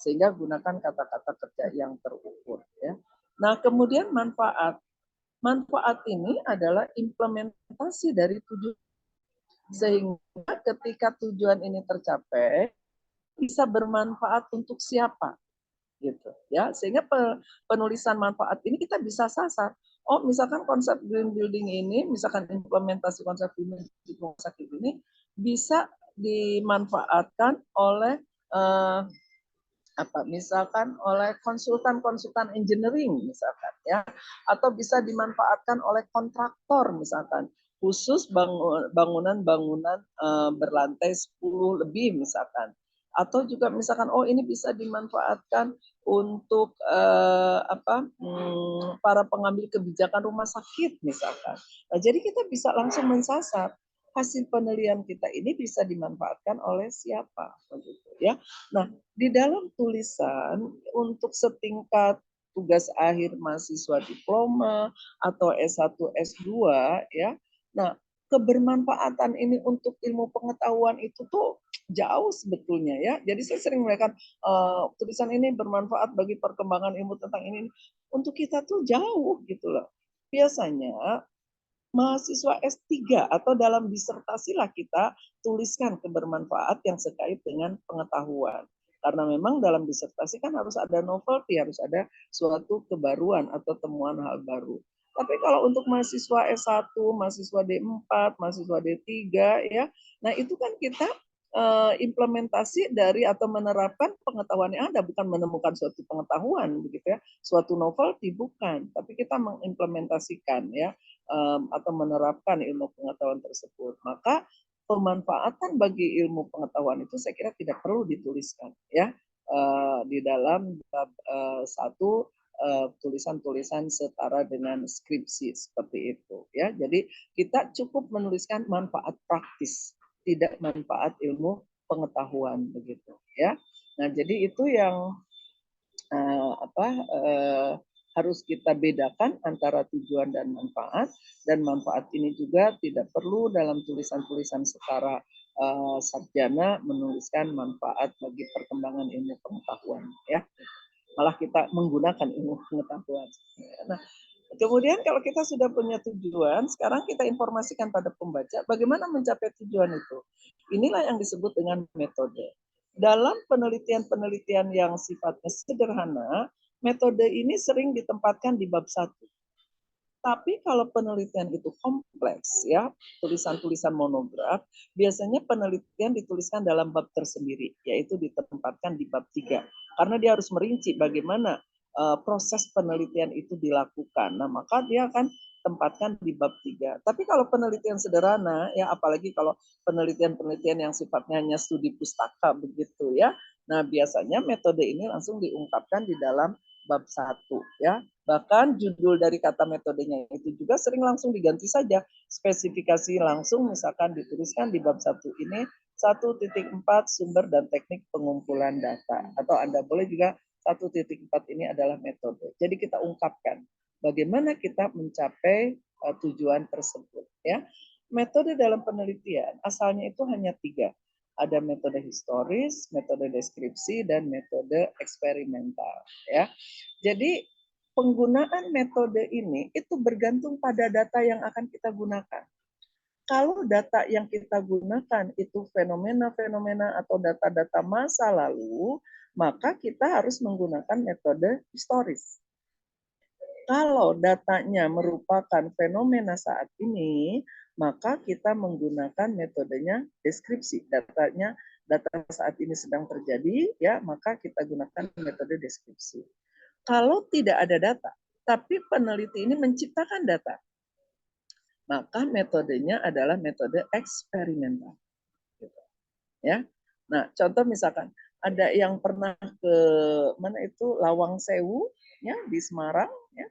Sehingga gunakan kata-kata kerja yang terukur ya. Nah, kemudian manfaat. Manfaat ini adalah implementasi dari tujuan. Sehingga ketika tujuan ini tercapai bisa bermanfaat untuk siapa gitu ya, sehingga penulisan manfaat ini kita bisa sasar. Oh, misalkan konsep green building ini, misalkan implementasi konsep green building ini bisa dimanfaatkan oleh misalkan oleh konsultan engineering misalkan ya, atau bisa dimanfaatkan oleh kontraktor misalkan khusus bangunan-bangunan berlantai 10 lebih misalkan, atau juga misalkan ini bisa dimanfaatkan untuk para pengambil kebijakan rumah sakit misalkan. Nah, jadi kita bisa langsung mensasar hasil penelitian kita ini bisa dimanfaatkan oleh siapa begitu ya. Nah, di dalam tulisan untuk setingkat tugas akhir mahasiswa diploma atau S1 S2 ya. Nah, kebermanfaatan ini untuk ilmu pengetahuan itu tuh jauh sebetulnya ya. Jadi saya sering mengatakan tulisan ini bermanfaat bagi perkembangan ilmu tentang ini. Untuk kita tuh jauh gitu loh. Biasanya mahasiswa S3 atau dalam disertasi lah kita tuliskan kebermanfaat yang terkait dengan pengetahuan. Karena memang dalam disertasi kan harus ada novelty, harus ada suatu kebaruan atau temuan hal baru. Tapi kalau untuk mahasiswa S1, mahasiswa D4, mahasiswa D3 ya, nah itu kan kita implementasi dari atau menerapkan pengetahuan yang ada, bukan menemukan suatu pengetahuan begitu ya, suatu novelty bukan, tapi kita mengimplementasikan ya atau menerapkan ilmu pengetahuan tersebut. Maka pemanfaatan bagi ilmu pengetahuan itu saya kira tidak perlu dituliskan ya di dalam bab satu tulisan-tulisan setara dengan skripsi seperti itu ya. Jadi kita cukup menuliskan manfaat praktis, tidak manfaat ilmu pengetahuan begitu ya. Nah, jadi itu yang harus kita bedakan antara tujuan dan manfaat ini juga tidak perlu dalam tulisan-tulisan setara sarjana menuliskan manfaat bagi perkembangan ilmu pengetahuan ya, malah kita menggunakan ilmu pengetahuan. Nah, kemudian kalau kita sudah punya tujuan, sekarang kita informasikan pada pembaca bagaimana mencapai tujuan itu. Inilah yang disebut dengan metode. Dalam penelitian-penelitian yang sifatnya sederhana, metode ini sering ditempatkan di bab 1. Tapi kalau penelitian itu kompleks ya, tulisan-tulisan monograf, biasanya penelitian dituliskan dalam bab tersendiri, yaitu ditempatkan di bab 3. Karena dia harus merinci bagaimana proses penelitian itu dilakukan. Nah, maka dia akan tempatkan di bab 3. Tapi kalau penelitian sederhana, ya apalagi kalau penelitian-penelitian yang sifatnya hanya studi pustaka begitu ya. Nah, biasanya metode ini langsung diungkapkan di dalam bab 1 ya. Bahkan judul dari kata metodenya itu juga sering langsung diganti saja. Spesifikasi langsung misalkan dituliskan di bab 1 ini 1.4 sumber dan teknik pengumpulan data. Atau Anda boleh juga 1.4 ini adalah metode. Jadi kita ungkapkan bagaimana kita mencapai tujuan tersebut. Ya. Metode dalam penelitian asalnya itu hanya 3. Ada metode historis, metode deskripsi, dan metode eksperimental. Ya. Jadi penggunaan metode ini itu bergantung pada data yang akan kita gunakan. Kalau data yang kita gunakan itu fenomena-fenomena atau data-data masa lalu, maka kita harus menggunakan metode historis. Kalau datanya merupakan fenomena saat ini, maka kita menggunakan metodenya deskripsi. Data saat ini sedang terjadi, ya, maka kita gunakan metode deskripsi. Kalau tidak ada data, tapi peneliti ini menciptakan data, maka metodenya adalah metode eksperimental. Gitu. Ya. Nah, contoh misalkan ada yang pernah ke mana itu Lawang Sewu, ya di Semarang, ya.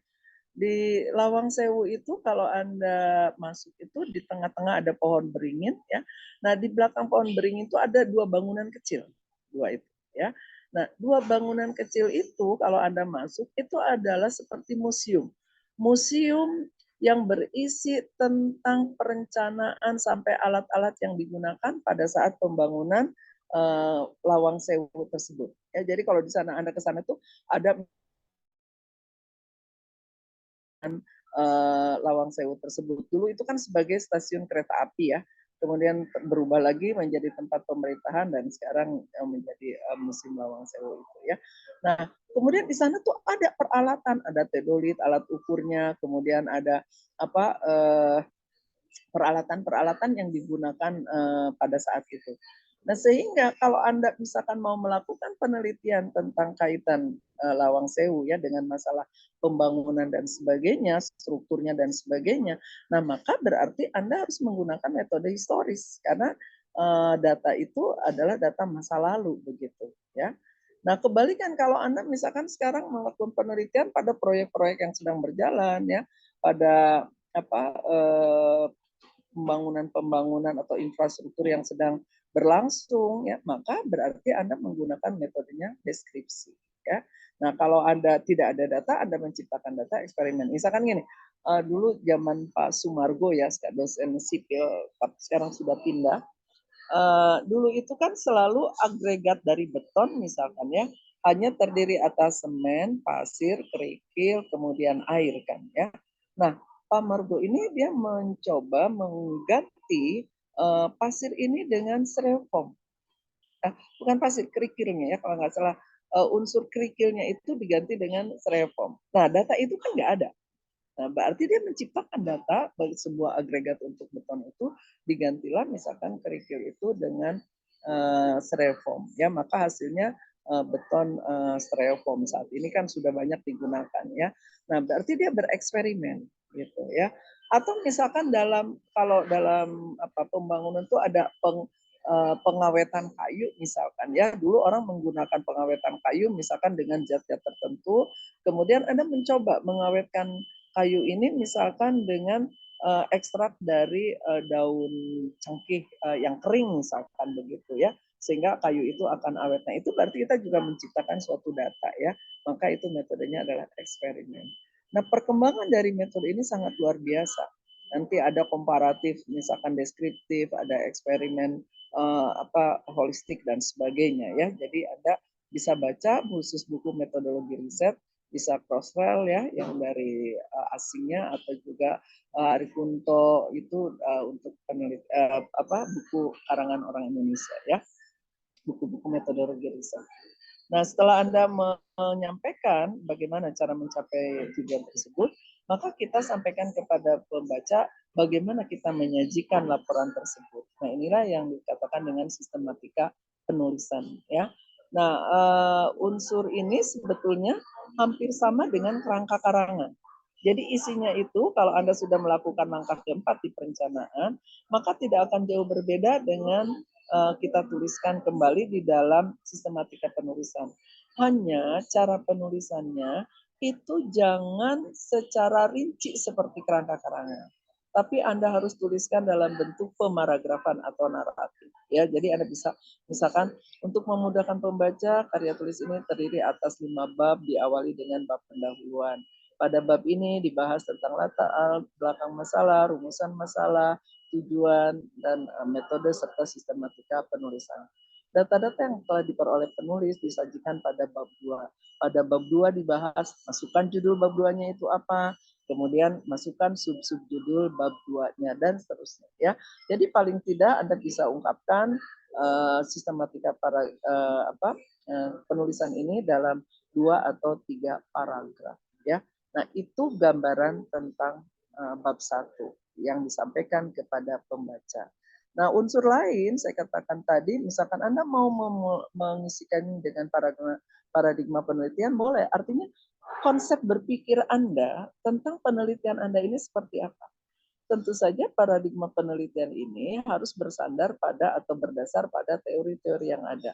Di Lawang Sewu itu kalau Anda masuk itu di tengah-tengah ada pohon beringin, ya. Nah, di belakang pohon beringin itu ada 2 bangunan kecil, 2 itu, ya. Nah, 2 bangunan kecil itu kalau Anda masuk itu adalah seperti museum. Museum yang berisi tentang perencanaan sampai alat-alat yang digunakan pada saat pembangunan Lawang Sewu tersebut. Ya, jadi kalau di sana Anda ke sana itu ada Lawang Sewu tersebut. Dulu itu kan sebagai stasiun kereta api ya. Kemudian berubah lagi menjadi tempat pemerintahan dan sekarang menjadi Museum Lawang Sewu itu ya. Nah, kemudian di sana tuh ada peralatan, ada teodolit, alat ukurnya, kemudian ada apa peralatan-peralatan yang digunakan pada saat itu. Nah, sehingga kalau Anda misalkan mau melakukan penelitian tentang kaitan Lawang Sewu ya dengan masalah pembangunan dan sebagainya, strukturnya dan sebagainya, nah maka berarti Anda harus menggunakan metode historis karena data itu adalah data masa lalu begitu ya. Nah, kebalikan kalau Anda misalkan sekarang melakukan penelitian pada proyek-proyek yang sedang berjalan ya, pada pembangunan atau infrastruktur yang sedang berlangsung ya, maka berarti Anda menggunakan metodenya deskripsi ya. Nah, kalau Anda tidak ada data, Anda menciptakan data eksperimen. Misalkan gini, dulu zaman Pak Sumargo ya, dosen sipil, tapi sekarang sudah pindah. Dulu itu kan selalu agregat dari beton misalkan ya, hanya terdiri atas semen, pasir, kerikil, kemudian air kan ya. Nah, Pak Margo ini dia mencoba mengganti pasir ini dengan styrofoam. Bukan pasir, kerikilnya ya kalau nggak salah, unsur kerikilnya itu diganti dengan styrofoam. Nah, data itu kan nggak ada. Nah, berarti dia menciptakan data bagi sebuah agregat untuk beton itu, digantilah misalkan kerikil itu dengan styrofoam. Ya, maka hasilnya beton styrofoam saat ini kan sudah banyak digunakan ya. Nah, berarti dia bereksperimen gitu ya. Atau misalkan kalau dalam pembangunan itu ada pengawetan kayu misalkan ya. Dulu orang menggunakan pengawetan kayu misalkan dengan zat-zat tertentu, kemudian Anda mencoba mengawetkan kayu ini misalkan dengan ekstrak dari daun cengkeh yang kering misalkan begitu ya, sehingga kayu itu akan awet. Nah, itu berarti kita juga menciptakan suatu data ya, maka itu metodenya adalah eksperimen. Nah, perkembangan dari metode ini sangat luar biasa. Nanti ada komparatif, misalkan deskriptif, ada eksperimen holistik dan sebagainya ya. Jadi Anda bisa baca khusus buku metodologi riset, bisa crossrail ya yang dari asingnya, atau juga Arifunto itu untuk buku karangan orang Indonesia ya, buku-buku metodologi riset. Nah, setelah Anda menyampaikan bagaimana cara mencapai tujuan tersebut, maka kita sampaikan kepada pembaca bagaimana kita menyajikan laporan tersebut. Nah, inilah yang dikatakan dengan sistematika penulisan ya. Nah, unsur ini sebetulnya hampir sama dengan kerangka karangan. Jadi isinya itu kalau Anda sudah melakukan langkah keempat di perencanaan, maka tidak akan jauh berbeda dengan kita tuliskan kembali di dalam sistematika penulisan. Hanya cara penulisannya itu jangan secara rinci seperti kerangka karangan, tapi Anda harus tuliskan dalam bentuk pemaragrafan atau naratif. Ya, jadi Anda bisa misalkan untuk memudahkan pembaca, karya tulis ini terdiri atas 5 bab, diawali dengan bab pendahuluan. Pada bab ini dibahas tentang latar belakang masalah, rumusan masalah, tujuan, dan metode serta sistematika penulisan. Data-data yang telah diperoleh penulis disajikan pada bab 2. Pada bab 2 dibahas, masukkan judul bab 2-nya itu apa, kemudian masukkan sub-sub judul bab 2-nya, dan seterusnya. Ya. Jadi paling tidak Anda bisa ungkapkan sistematika penulisan ini dalam 2 atau 3 paragraf. Ya. Nah, itu gambaran tentang bab 1 yang disampaikan kepada pembaca. Nah, unsur lain saya katakan tadi, misalkan Anda mau mengisikan dengan paradigma penelitian, boleh. Artinya konsep berpikir Anda tentang penelitian Anda ini seperti apa. Tentu saja paradigma penelitian ini harus bersandar pada atau berdasar pada teori-teori yang ada.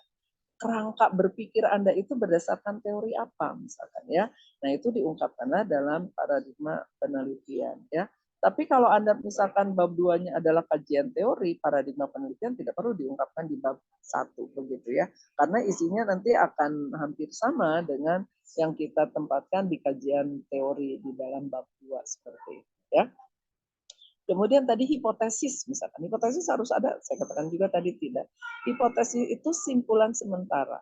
Kerangka berpikir Anda itu berdasarkan teori apa misalkan ya. Nah, itu diungkapkanlah dalam paradigma penelitian ya. Tapi kalau Anda misalkan bab 2-nya adalah kajian teori, paradigma penelitian tidak perlu diungkapkan di bab 1 begitu ya. Karena isinya nanti akan hampir sama dengan yang kita tempatkan di kajian teori di dalam bab 2 seperti itu ya. Kemudian tadi hipotesis, misalkan hipotesis harus ada, saya katakan juga tadi tidak. Hipotesis itu simpulan sementara.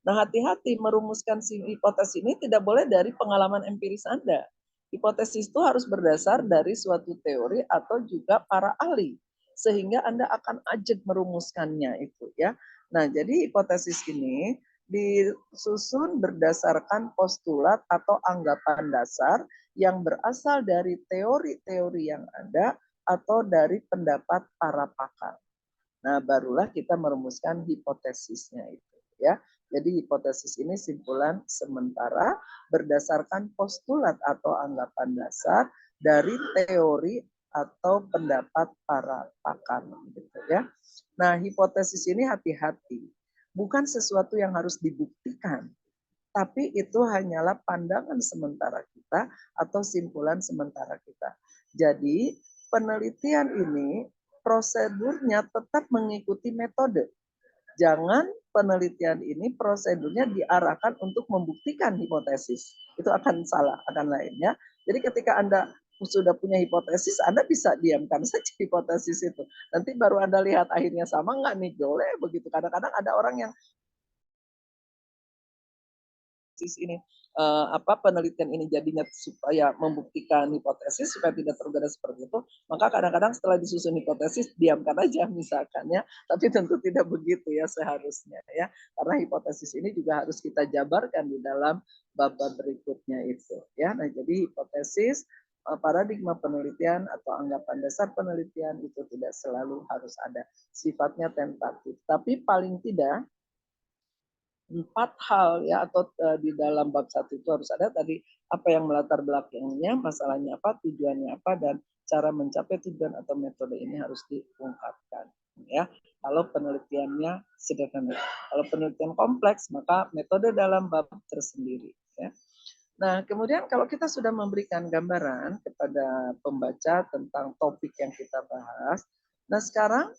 Nah, hati-hati merumuskan hipotesis ini tidak boleh dari pengalaman empiris Anda. Hipotesis itu harus berdasar dari suatu teori atau juga para ahli, sehingga Anda akan ajak merumuskannya itu ya. Nah, jadi hipotesis ini disusun berdasarkan postulat atau anggapan dasar yang berasal dari teori-teori yang ada atau dari pendapat para pakar. Nah, barulah kita merumuskan hipotesisnya itu ya. Jadi hipotesis ini simpulan sementara berdasarkan postulat atau anggapan dasar dari teori atau pendapat para pakar gitu ya. Nah, hipotesis ini hati-hati. Bukan sesuatu yang harus dibuktikan, tapi itu hanyalah pandangan sementara kita atau simpulan sementara kita. Jadi, penelitian ini prosedurnya tetap mengikuti metode. Jangan penelitian ini prosedurnya diarahkan untuk membuktikan hipotesis. Itu akan salah, akan lain ya. Jadi ketika Anda sudah punya hipotesis, Anda bisa diamkan saja hipotesis itu. Nanti baru Anda lihat akhirnya sama nggak nih, boleh begitu. Kadang-kadang ada orang yang ini penelitian ini jadinya supaya membuktikan hipotesis supaya tidak tergoda seperti itu, maka kadang-kadang setelah disusun hipotesis diamkan aja misalkan ya, tapi tentu tidak begitu ya seharusnya ya, karena hipotesis ini juga harus kita jabarkan di dalam bab-bab berikutnya itu ya. Nah, jadi hipotesis, paradigma penelitian atau anggapan dasar penelitian itu tidak selalu harus ada, sifatnya tentatif, tapi paling tidak 4 hal ya, atau di dalam bab 1 itu harus ada tadi apa yang melatar belakangnya, masalahnya apa, tujuannya apa, dan cara mencapai tujuan atau metode ini harus diungkapkan ya. Kalau penelitiannya sederhana, kalau penelitian kompleks maka metode dalam bab tersendiri ya. Nah, kemudian kalau kita sudah memberikan gambaran kepada pembaca tentang topik yang kita bahas, nah sekarang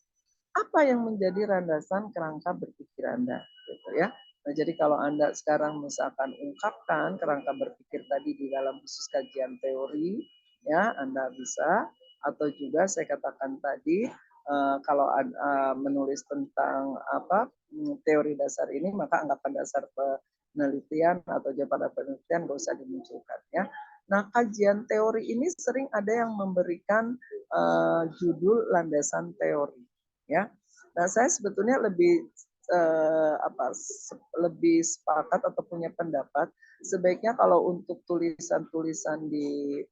apa yang menjadi landasan kerangka berpikir Anda gitu ya. Nah, jadi kalau Anda sekarang misalkan ungkapkan kerangka berpikir tadi di dalam khusus kajian teori, ya Anda bisa, atau juga saya katakan tadi kalau menulis tentang teori dasar ini, maka anggapan dasar penelitian atau jawaban penelitian nggak usah dimunculkan ya. Nah, kajian teori ini sering ada yang memberikan judul landasan teori ya. Nah, saya sebetulnya lebih lebih sepakat atau punya pendapat sebaiknya kalau untuk tulisan-tulisan di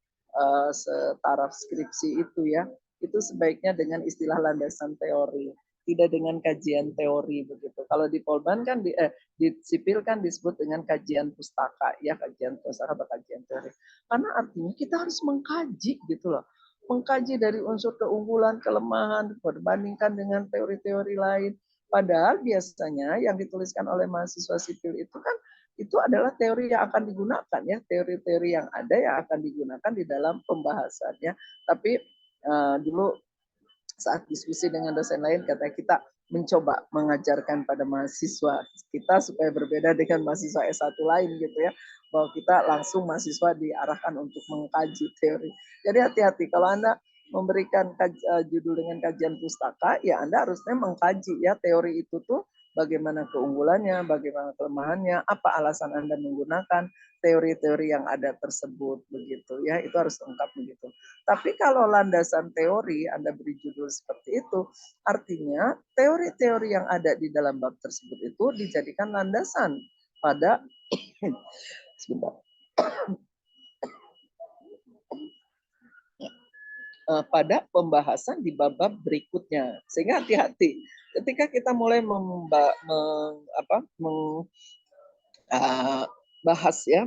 setaraf skripsi itu ya, itu sebaiknya dengan istilah landasan teori, tidak dengan kajian teori begitu. Kalau di Polban kan di sipil kan disebut dengan kajian pustaka ya, kajian pustaka atau kajian teori. Karena artinya kita harus mengkaji gitu loh. Mengkaji dari unsur keunggulan, kelemahan, berbandingkan dengan teori-teori lain. Padahal biasanya yang dituliskan oleh mahasiswa sipil itu kan itu adalah teori yang akan digunakan ya, teori-teori yang ada yang akan digunakan di dalam pembahasannya. Tapi dulu saat diskusi dengan dosen lain katanya kita mencoba mengajarkan pada mahasiswa kita supaya berbeda dengan mahasiswa S1 lain gitu ya, bahwa kita langsung mahasiswa diarahkan untuk mengkaji teori. Jadi hati-hati kalau Anda memberikan judul dengan kajian pustaka, ya Anda harusnya mengkaji ya teori itu tuh bagaimana keunggulannya, bagaimana kelemahannya, apa alasan Anda menggunakan teori-teori yang ada tersebut begitu ya, itu harus lengkap begitu. Tapi kalau landasan teori Anda beri judul seperti itu, artinya teori-teori yang ada di dalam bab tersebut itu dijadikan landasan pada sebentar. Pada pembahasan di bab-bab berikutnya. Sehingga hati-hati ketika kita mulai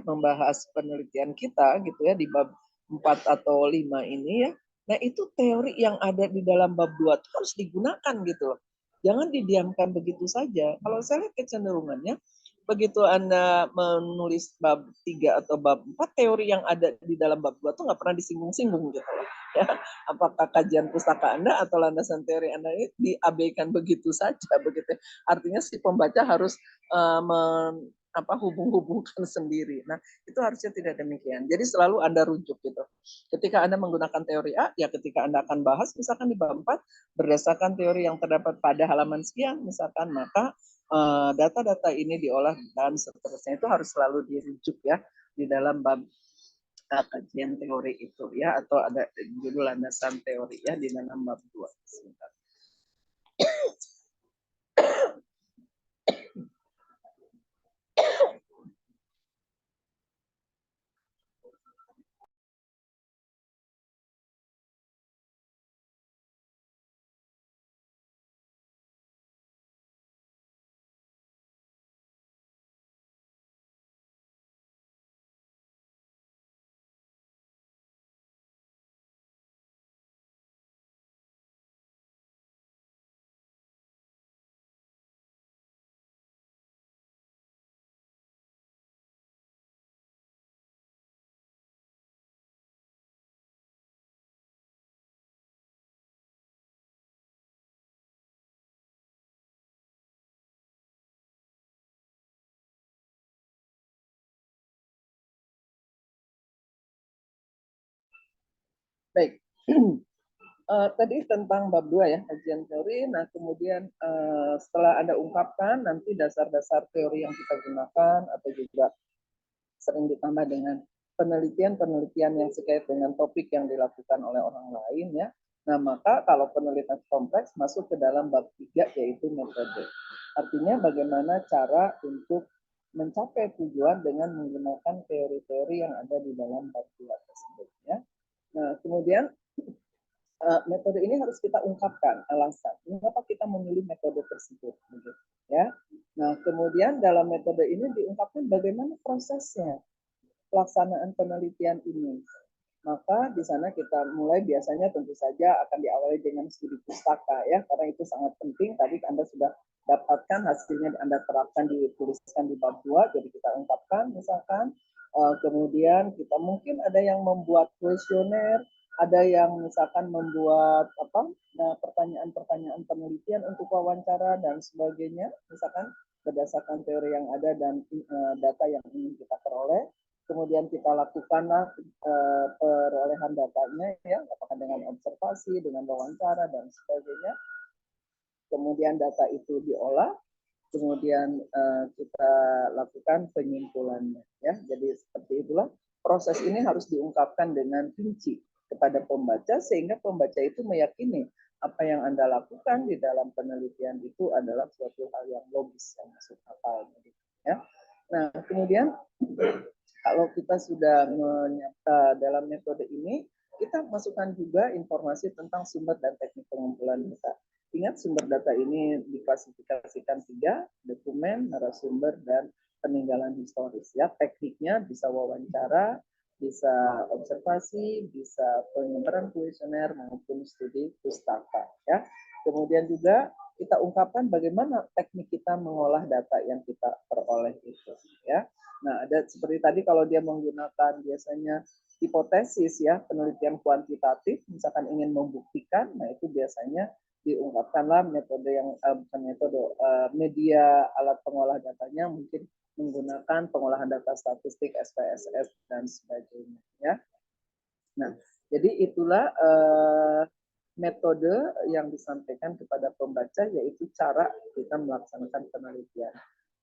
membahas penelitian kita gitu ya di bab 4 atau 5 ini ya. Nah, itu teori yang ada di dalam bab 2 itu harus digunakan gitu loh. Jangan didiamkan begitu saja. Kalau saya lihat kecenderungannya begitu Anda menulis bab 3 atau bab 4, teori yang ada di dalam bab 2 itu nggak pernah disinggung-singgung gitu loh. Ya, apakah kajian pustaka Anda atau landasan teori Anda ini diabaikan begitu saja begitu. Artinya si pembaca harus hubung-hubungkan sendiri. Nah, itu harusnya tidak demikian. Jadi selalu Anda rujuk gitu. Ketika Anda menggunakan teori A, ya ketika Anda akan bahas misalkan di bab 4 berdasarkan teori yang terdapat pada halaman sekian misalkan, maka data-data ini diolah dan seterusnya itu harus selalu dirujuk ya di dalam bab kajian teori itu ya, atau ada judul landasan teori ya di dalam bab 2. Sebentar. Baik. Tadi tentang bab 2 ya, kajian teori. Nah, kemudian setelah Anda ungkapkan nanti dasar-dasar teori yang kita gunakan atau juga sering ditambah dengan penelitian-penelitian yang terkait dengan topik yang dilakukan oleh orang lain ya. Nah, maka kalau penelitian kompleks masuk ke dalam bab 3 yaitu metode. Artinya bagaimana cara untuk mencapai tujuan dengan menggunakan teori-teori yang ada di dalam bab 2 tersebut ya. Nah, kemudian metode ini harus kita ungkapkan alasan mengapa kita memilih metode tersebut ya. Nah, kemudian dalam metode ini diungkapkan bagaimana prosesnya pelaksanaan penelitian ini. Maka di sana kita mulai biasanya tentu saja akan diawali dengan studi pustaka ya, karena itu sangat penting. Tadi Anda sudah dapatkan hasilnya, Anda terapkan dituliskan di bab 2, jadi kita ungkapkan misalkan. Kemudian kita mungkin ada yang membuat kuesioner, ada yang misalkan membuat pertanyaan-pertanyaan penelitian untuk wawancara dan sebagainya, misalkan berdasarkan teori yang ada dan data yang ingin kita peroleh. Kemudian kita lakukanlah perolehan datanya ya, apakah dengan observasi, dengan wawancara dan sebagainya. Kemudian data itu diolah, kemudian kita lakukan penyimpulannya ya. Jadi seperti itulah proses ini harus diungkapkan dengan rinci kepada pembaca sehingga pembaca itu meyakini apa yang Anda lakukan di dalam penelitian itu adalah suatu hal yang logis, yang masuk akal ya. Nah, kemudian kalau kita sudah menyiapkan dalam metode ini, kita masukkan juga informasi tentang sumber dan teknik pengumpulan data. Ingat sumber data ini diklasifikasikan 3, dokumen, narasumber, dan peninggalan historis. Ya, tekniknya bisa wawancara, bisa observasi, bisa penyebaran kuesioner maupun studi pustaka. Ya, kemudian juga kita ungkapkan bagaimana teknik kita mengolah data yang kita peroleh itu. Ya, nah ada seperti tadi kalau dia menggunakan biasanya hipotesis ya, penelitian kuantitatif, misalkan ingin membuktikan, nah itu biasanya diungkapkanlah metode yang bukan metode media alat pengolah datanya mungkin menggunakan pengolahan data statistik SPSS dan sebagainya ya. Nah, jadi itulah metode yang disampaikan kepada pembaca yaitu cara kita melaksanakan penelitian.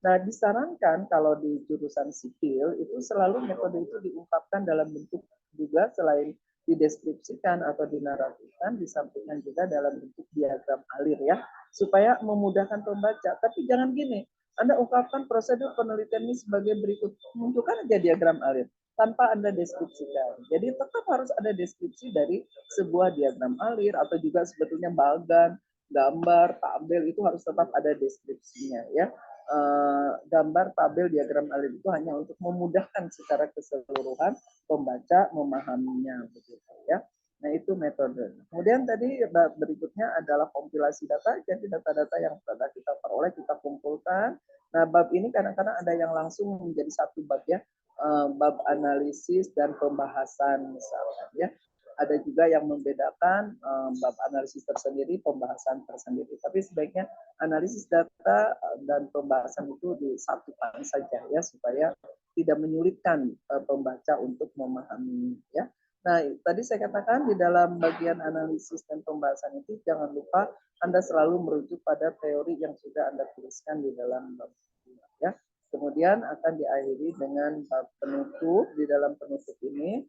Nah, disarankan kalau di jurusan sipil itu selalu metode itu diungkapkan dalam bentuk juga selain dideskripsikan atau dinarasikan, disampaikan juga dalam bentuk diagram alir ya, supaya memudahkan pembaca. Tapi jangan gini, Anda ungkapkan prosedur penelitian ini sebagai berikut, munculkan aja diagram alir tanpa Anda deskripsikan. Jadi tetap harus ada deskripsi dari sebuah diagram alir atau juga sebetulnya bagan, gambar, tabel itu harus tetap ada deskripsinya ya. Gambar, tabel, diagram alir itu hanya untuk memudahkan secara keseluruhan pembaca memahaminya begitu ya. Nah, itu metode. Kemudian tadi berikutnya adalah kompilasi data. Jadi data-data yang telah kita peroleh kita kumpulkan. Nah, bab ini kadang-kadang ada yang langsung menjadi satu bab ya. Bab analisis dan pembahasan misalnya ya. Ada juga yang membedakan bab analisis tersendiri, pembahasan tersendiri. Tapi sebaiknya analisis data dan pembahasan itu disatukan saja ya supaya tidak menyulitkan pembaca untuk memahami ya. Nah, tadi saya katakan di dalam bagian analisis dan pembahasan itu jangan lupa Anda selalu merujuk pada teori yang sudah Anda tuliskan di dalam bab ya. Kemudian akan diakhiri dengan bab penutup. Di dalam penutup ini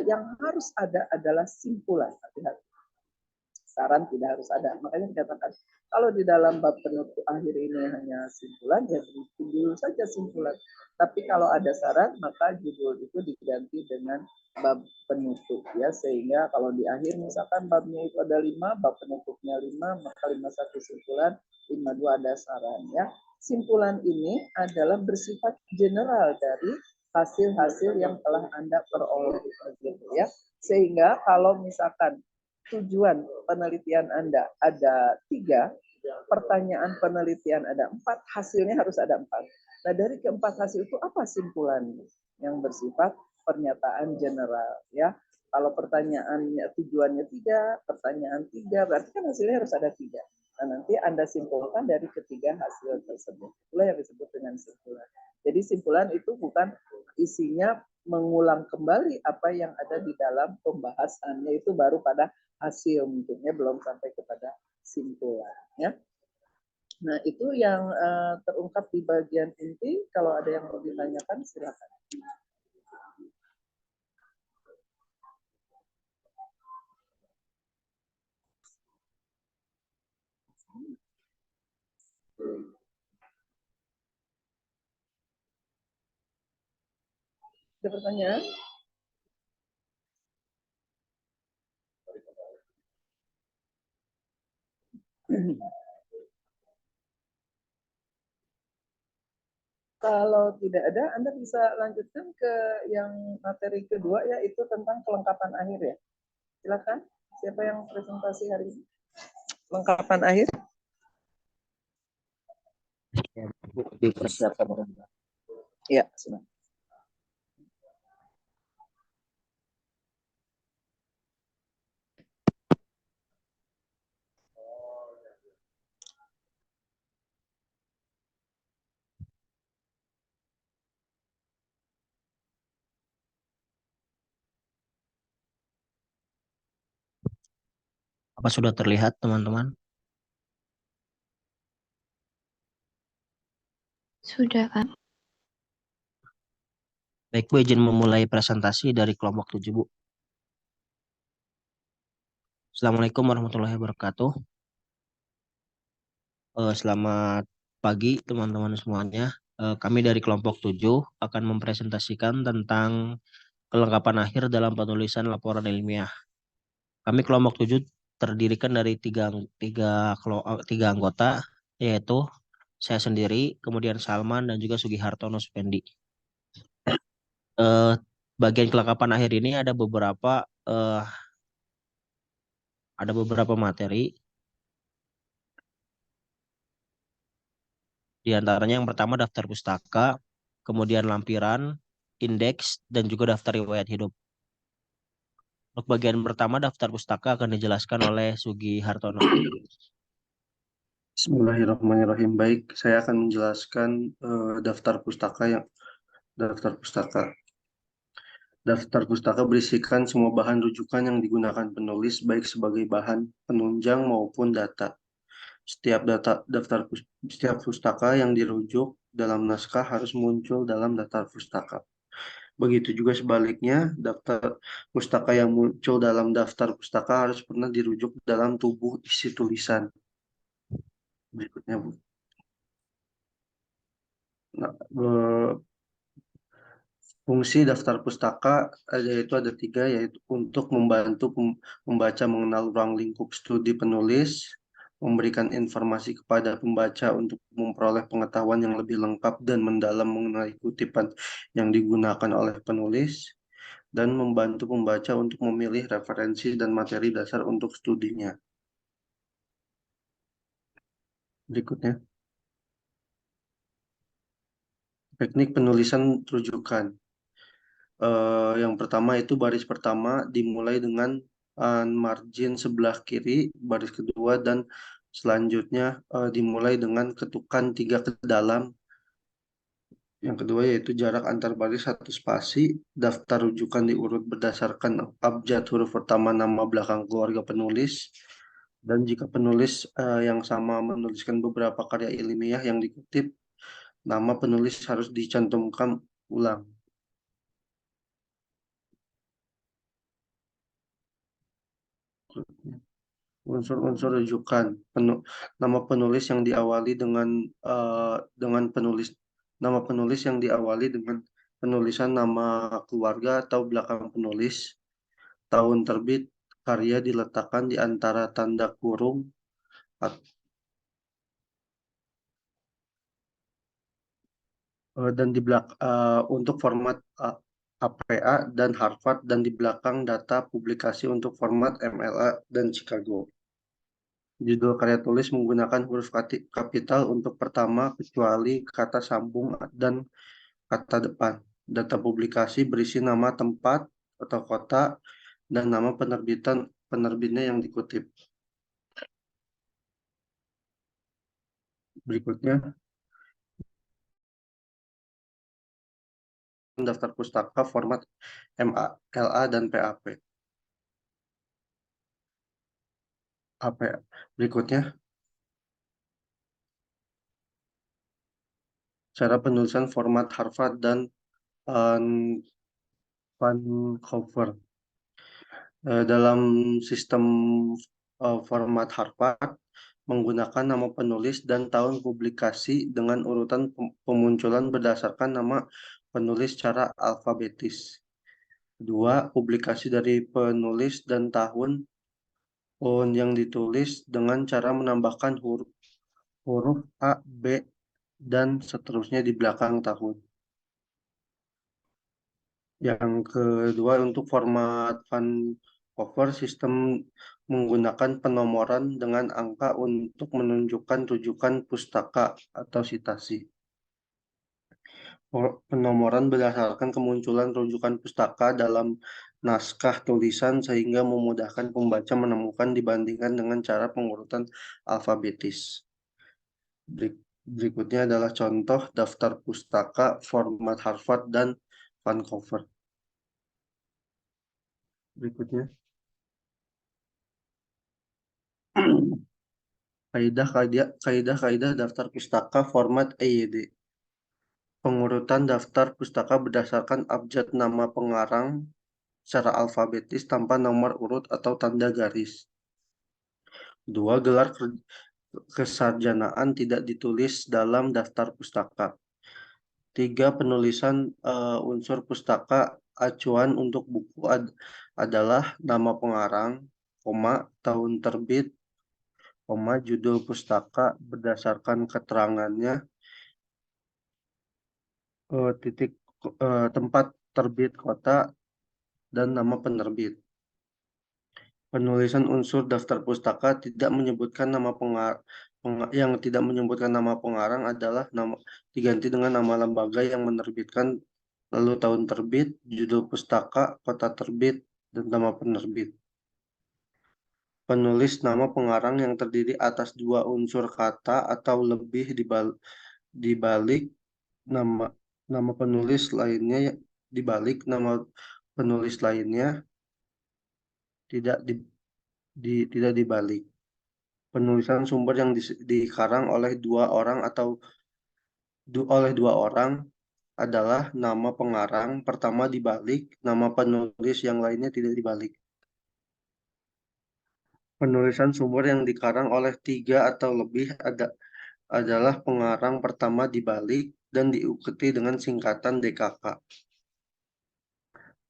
yang harus ada adalah simpulan. Hati-hati. Saran tidak harus ada. Makanya dikatakan kalau di dalam bab penutup akhir ini hanya simpulan, ya judul saja simpulan. Tapi kalau ada saran, maka judul itu diganti dengan bab penutup ya. Sehingga kalau di akhir misalkan babnya itu ada 5, bab penutupnya 5, maka 51 simpulan, 52 ada saran ya. Simpulan ini adalah bersifat general dari hasil-hasil yang telah Anda peroleh begitu ya. Sehingga kalau misalkan tujuan penelitian Anda ada 3, pertanyaan penelitian ada 4, hasilnya harus ada 4. Nah, dari keempat hasil itu apa simpulannya? Yang bersifat pernyataan general ya. Kalau pertanyaannya tujuannya 3, pertanyaan 3, berarti kan hasilnya harus ada 3. Nah, nanti Anda simpulkan dari ketiga hasil tersebut. Itulah yang disebut dengan simpulan. Jadi simpulan itu bukan isinya mengulang kembali apa yang ada di dalam pembahasannya, itu baru pada hasil mungkinnya, belum sampai kepada simpulan ya. Nah, itu yang terungkap di bagian inti. Kalau ada yang mau ditanyakan silakan. Ada pertanyaan? Kalau tidak ada, Anda bisa lanjutkan ke yang materi kedua, yaitu tentang kelengkapan akhir ya. Silakan. Siapa yang presentasi hari ini? Kelengkapan akhir. Dipersiapkan. Ya, sudah. Apa sudah terlihat, teman-teman? Sudah, Kak. Baik, Bu, izin memulai presentasi dari kelompok 7, Bu. Assalamualaikum warahmatullahi wabarakatuh. Selamat pagi, teman-teman semuanya. Kami dari kelompok 7 akan mempresentasikan tentang kelengkapan akhir dalam penulisan laporan ilmiah. Kami kelompok 7 terdirikan dari tiga anggota, yaitu saya sendiri, kemudian Salman, dan juga Sugihartono Supendi. Bagian kelengkapan akhir ini ada beberapa materi. Di antaranya yang pertama daftar pustaka, kemudian lampiran, indeks, dan juga daftar riwayat hidup. Untuk bagian pertama daftar pustaka akan dijelaskan oleh Sugihartono. Bismillahirrahmanirrahim. Baik, saya akan menjelaskan daftar pustaka. Daftar pustaka berisikan semua bahan rujukan yang digunakan penulis, baik sebagai bahan penunjang maupun data. Setiap pustaka yang dirujuk dalam naskah harus muncul dalam daftar pustaka. Begitu juga sebaliknya, daftar pustaka yang muncul dalam daftar pustaka harus pernah dirujuk dalam tubuh isi tulisan. Berikutnya, Bu. Nah, fungsi daftar pustaka yaitu ada 3, yaitu untuk membantu pembaca mengenal ruang lingkup studi penulis, memberikan informasi kepada pembaca untuk memperoleh pengetahuan yang lebih lengkap dan mendalam mengenai kutipan yang digunakan oleh penulis, dan membantu pembaca untuk memilih referensi dan materi dasar untuk studinya. Berikutnya, teknik penulisan rujukan. Yang pertama itu baris pertama dimulai dengan margin sebelah kiri, baris kedua, dan selanjutnya dimulai dengan ketukan 3 ke dalam. Yang kedua yaitu jarak antar baris 1 spasi, daftar rujukan diurut berdasarkan abjad huruf pertama nama belakang keluarga penulis, dan jika penulis yang sama menuliskan beberapa karya ilmiah yang dikutip, nama penulis harus dicantumkan ulang. Unsur-unsur rujukan. Nama penulis yang diawali nama penulis yang diawali dengan penulisan nama keluarga atau belakang penulis, tahun terbit, karya diletakkan di antara tanda kurung dan untuk format APA dan Harvard, dan di belakang data publikasi untuk format MLA dan Chicago. Judul karya tulis menggunakan huruf kapital untuk pertama, kecuali kata sambung dan kata depan. Data publikasi berisi nama tempat atau kota dan nama penerbitnya yang dikutip. Berikutnya, daftar pustaka format MA, LA, dan PAP. Berikutnya, cara penulisan format Harvard dan Vancouver. Dalam sistem format Harvard, menggunakan nama penulis dan tahun publikasi dengan urutan pemunculan berdasarkan nama penulis secara alfabetis. Kedua, publikasi dari penulis dan tahun yang ditulis dengan cara menambahkan huruf A, B, dan seterusnya di belakang tahun. Yang kedua, untuk format Vancouver, sistem menggunakan penomoran dengan angka untuk menunjukkan rujukan pustaka atau sitasi. Penomoran berdasarkan kemunculan rujukan pustaka dalam naskah tulisan sehingga memudahkan pembaca menemukan dibandingkan dengan cara pengurutan alfabetis. Berikutnya adalah contoh daftar pustaka format Harvard dan Vancouver. Berikutnya. Kaidah daftar pustaka format EYD. Pengurutan daftar pustaka berdasarkan abjad nama pengarang secara alfabetis tanpa nomor urut atau tanda garis. Dua, gelar kesarjanaan tidak ditulis dalam daftar pustaka. Tiga, penulisan unsur pustaka acuan untuk buku adalah nama pengarang, tahun terbit, judul pustaka berdasarkan keterangannya, tempat terbit kota, dan nama penerbit. Penulisan unsur daftar pustaka tidak menyebutkan nama pengarang adalah diganti dengan nama lembaga yang menerbitkan, lalu tahun terbit, judul pustaka, kota terbit, dan nama penerbit. Penulis nama pengarang yang terdiri atas dua unsur kata atau lebih dibalik nama penulis lainnya tidak dibalik. Penulisan sumber yang dikarang oleh dua orang adalah nama pengarang pertama dibalik, nama penulis yang lainnya tidak dibalik. Penulisan sumber yang dikarang oleh tiga atau lebih adalah pengarang pertama dibalik dan diikuti dengan singkatan DKK.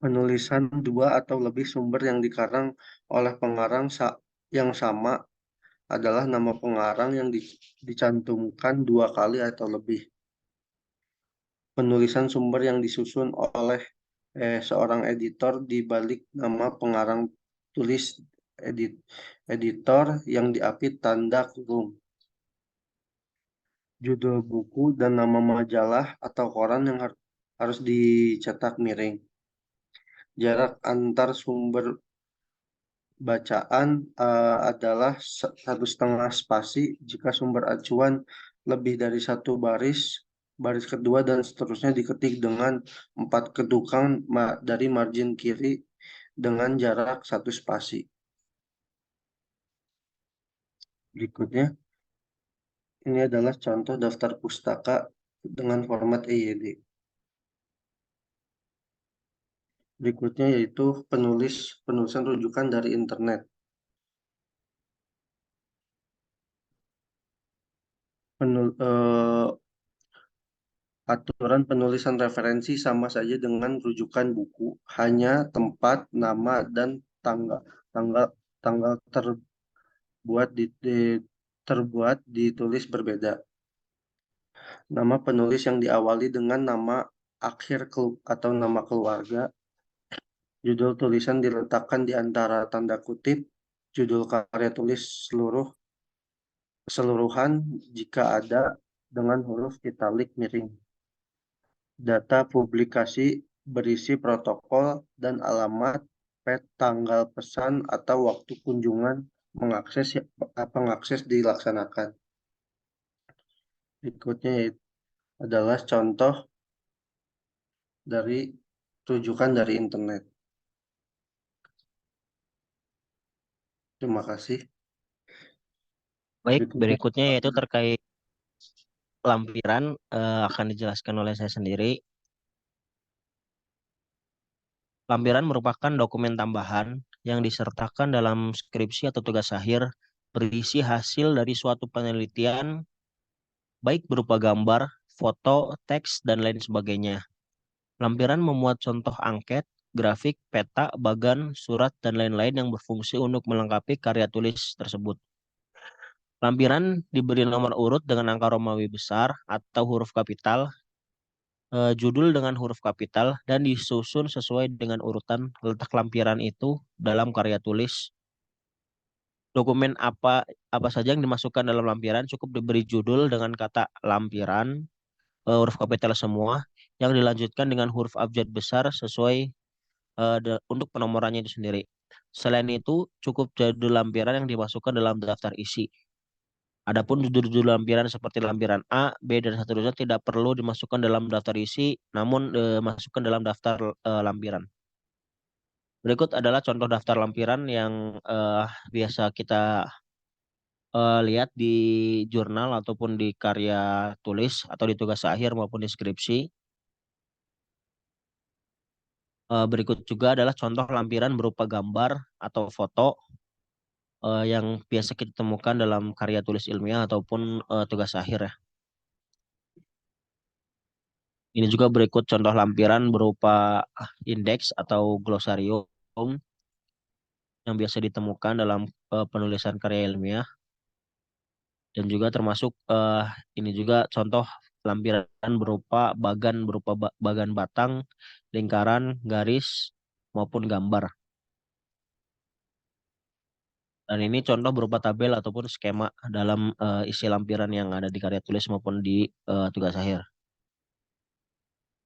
Penulisan dua atau lebih sumber yang dikarang oleh pengarang yang sama adalah nama pengarang yang dicantumkan dua kali atau lebih. Penulisan sumber yang disusun oleh seorang editor di balik nama pengarang tulis editor yang diapit tanda kurung. Judul buku dan nama majalah atau koran yang harus dicetak miring. Jarak antar sumber bacaan adalah 1,5 spasi jika sumber acuan lebih dari satu baris kedua dan seterusnya diketik dengan 4 ketukan dari margin kiri dengan jarak 1 spasi. Berikutnya, ini adalah contoh daftar pustaka dengan format EYD. Berikutnya yaitu penulisan rujukan dari internet. Aturan penulisan referensi sama saja dengan rujukan buku, hanya tempat, nama, dan tanggal terbuat ditulis berbeda. Nama penulis yang diawali dengan nama akhir atau nama keluarga. Judul tulisan diletakkan di antara tanda kutip, judul karya tulis keseluruhan jika ada dengan huruf italik miring. Data publikasi berisi protokol dan alamat, tanggal pesan atau waktu kunjungan pengakses dilaksanakan. Berikutnya adalah contoh dari rujukan dari internet. Terima kasih. Baik, Berikutnya, berikutnya yaitu terkait lampiran akan dijelaskan oleh saya sendiri. Lampiran merupakan dokumen tambahan yang disertakan dalam skripsi atau tugas akhir berisi hasil dari suatu penelitian, baik berupa gambar, foto, teks, dan lain sebagainya. Lampiran memuat contoh angket, grafik, peta, bagan, surat, dan lain-lain yang berfungsi untuk melengkapi karya tulis tersebut. Lampiran diberi nomor urut dengan angka Romawi besar atau huruf kapital, judul dengan huruf kapital, dan disusun sesuai dengan urutan letak lampiran itu dalam karya tulis. Dokumen apa saja yang dimasukkan dalam lampiran cukup diberi judul dengan kata lampiran, huruf kapital semua, yang dilanjutkan dengan huruf abjad besar sesuai untuk penomorannya itu sendiri. Selain itu, cukup judul lampiran yang dimasukkan dalam daftar isi. Adapun judul-judul lampiran seperti lampiran A, B, dan seterusnya tidak perlu dimasukkan dalam daftar isi, namun masukkan dalam daftar lampiran. Berikut adalah contoh daftar lampiran yang biasa kita lihat di jurnal ataupun di karya tulis atau di tugas akhir maupun di skripsi. Berikut juga adalah contoh lampiran berupa gambar atau foto yang biasa kita temukan dalam karya tulis ilmiah ataupun tugas akhir ya. Ini juga berikut contoh lampiran berupa indeks atau glosarium yang biasa ditemukan dalam penulisan karya ilmiah. Dan juga termasuk ini juga contoh lampiran berupa bagan batang, lingkaran, garis, maupun gambar. Dan ini contoh berupa tabel ataupun skema dalam isi lampiran yang ada di karya tulis maupun di tugas akhir.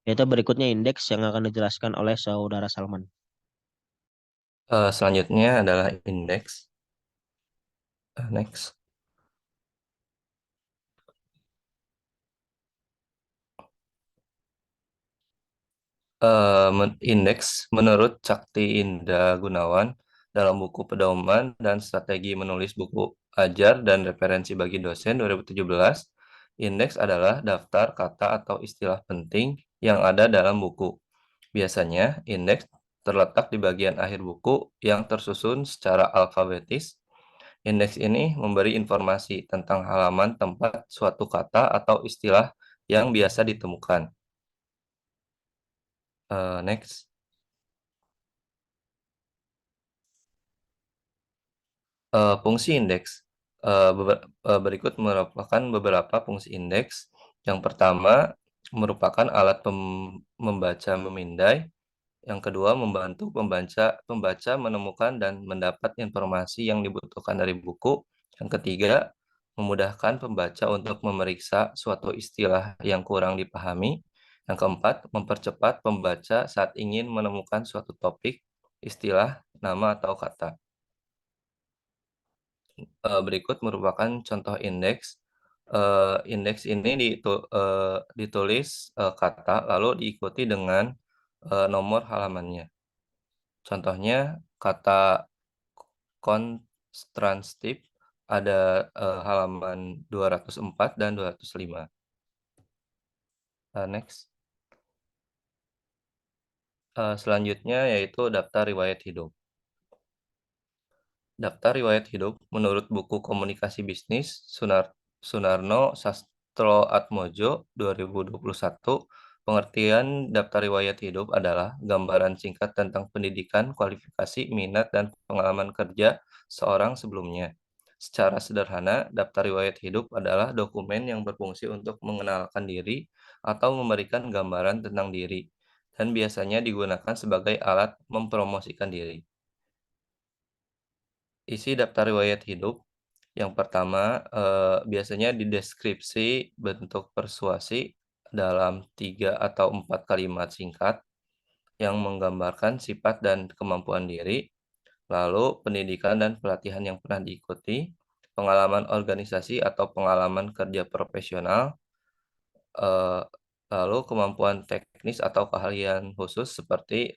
Yaitu berikutnya indeks yang akan dijelaskan oleh Saudara Salman. Selanjutnya adalah indeks. Next. Indeks menurut Cakti Indah Gunawan dalam buku Pedoman dan Strategi Menulis Buku Ajar dan Referensi bagi Dosen 2017, indeks adalah daftar kata atau istilah penting yang ada dalam buku. Biasanya, indeks terletak di bagian akhir buku yang tersusun secara alfabetis. Indeks ini memberi informasi tentang halaman tempat suatu kata atau istilah yang biasa ditemukan. Next. Fungsi indeks. Berikut merupakan beberapa fungsi indeks. Yang pertama, merupakan alat membaca memindai. Yang kedua, membantu pembaca menemukan dan mendapat informasi yang dibutuhkan dari buku. Yang ketiga, memudahkan pembaca untuk memeriksa suatu istilah yang kurang dipahami. Yang keempat, mempercepat pembaca saat ingin menemukan suatu topik, istilah, nama, atau kata. Berikut merupakan contoh indeks. Indeks ini ditulis kata lalu diikuti dengan nomor halamannya. Contohnya kata kontranstif ada halaman 204 dan 205. Next. Selanjutnya yaitu daftar riwayat hidup. Daftar riwayat hidup menurut buku Komunikasi Bisnis Sunarno Sastroatmojo 2021, pengertian daftar riwayat hidup adalah gambaran singkat tentang pendidikan, kualifikasi, minat, dan pengalaman kerja seorang sebelumnya. Secara sederhana, daftar riwayat hidup adalah dokumen yang berfungsi untuk mengenalkan diri atau memberikan gambaran tentang diri, dan biasanya digunakan sebagai alat mempromosikan diri. Isi daftar riwayat hidup. Yang pertama, biasanya di deskripsi bentuk persuasi dalam 3 atau 4 kalimat singkat yang menggambarkan sifat dan kemampuan diri, lalu pendidikan dan pelatihan yang pernah diikuti, pengalaman organisasi atau pengalaman kerja profesional, Lalu kemampuan teknis atau keahlian khusus seperti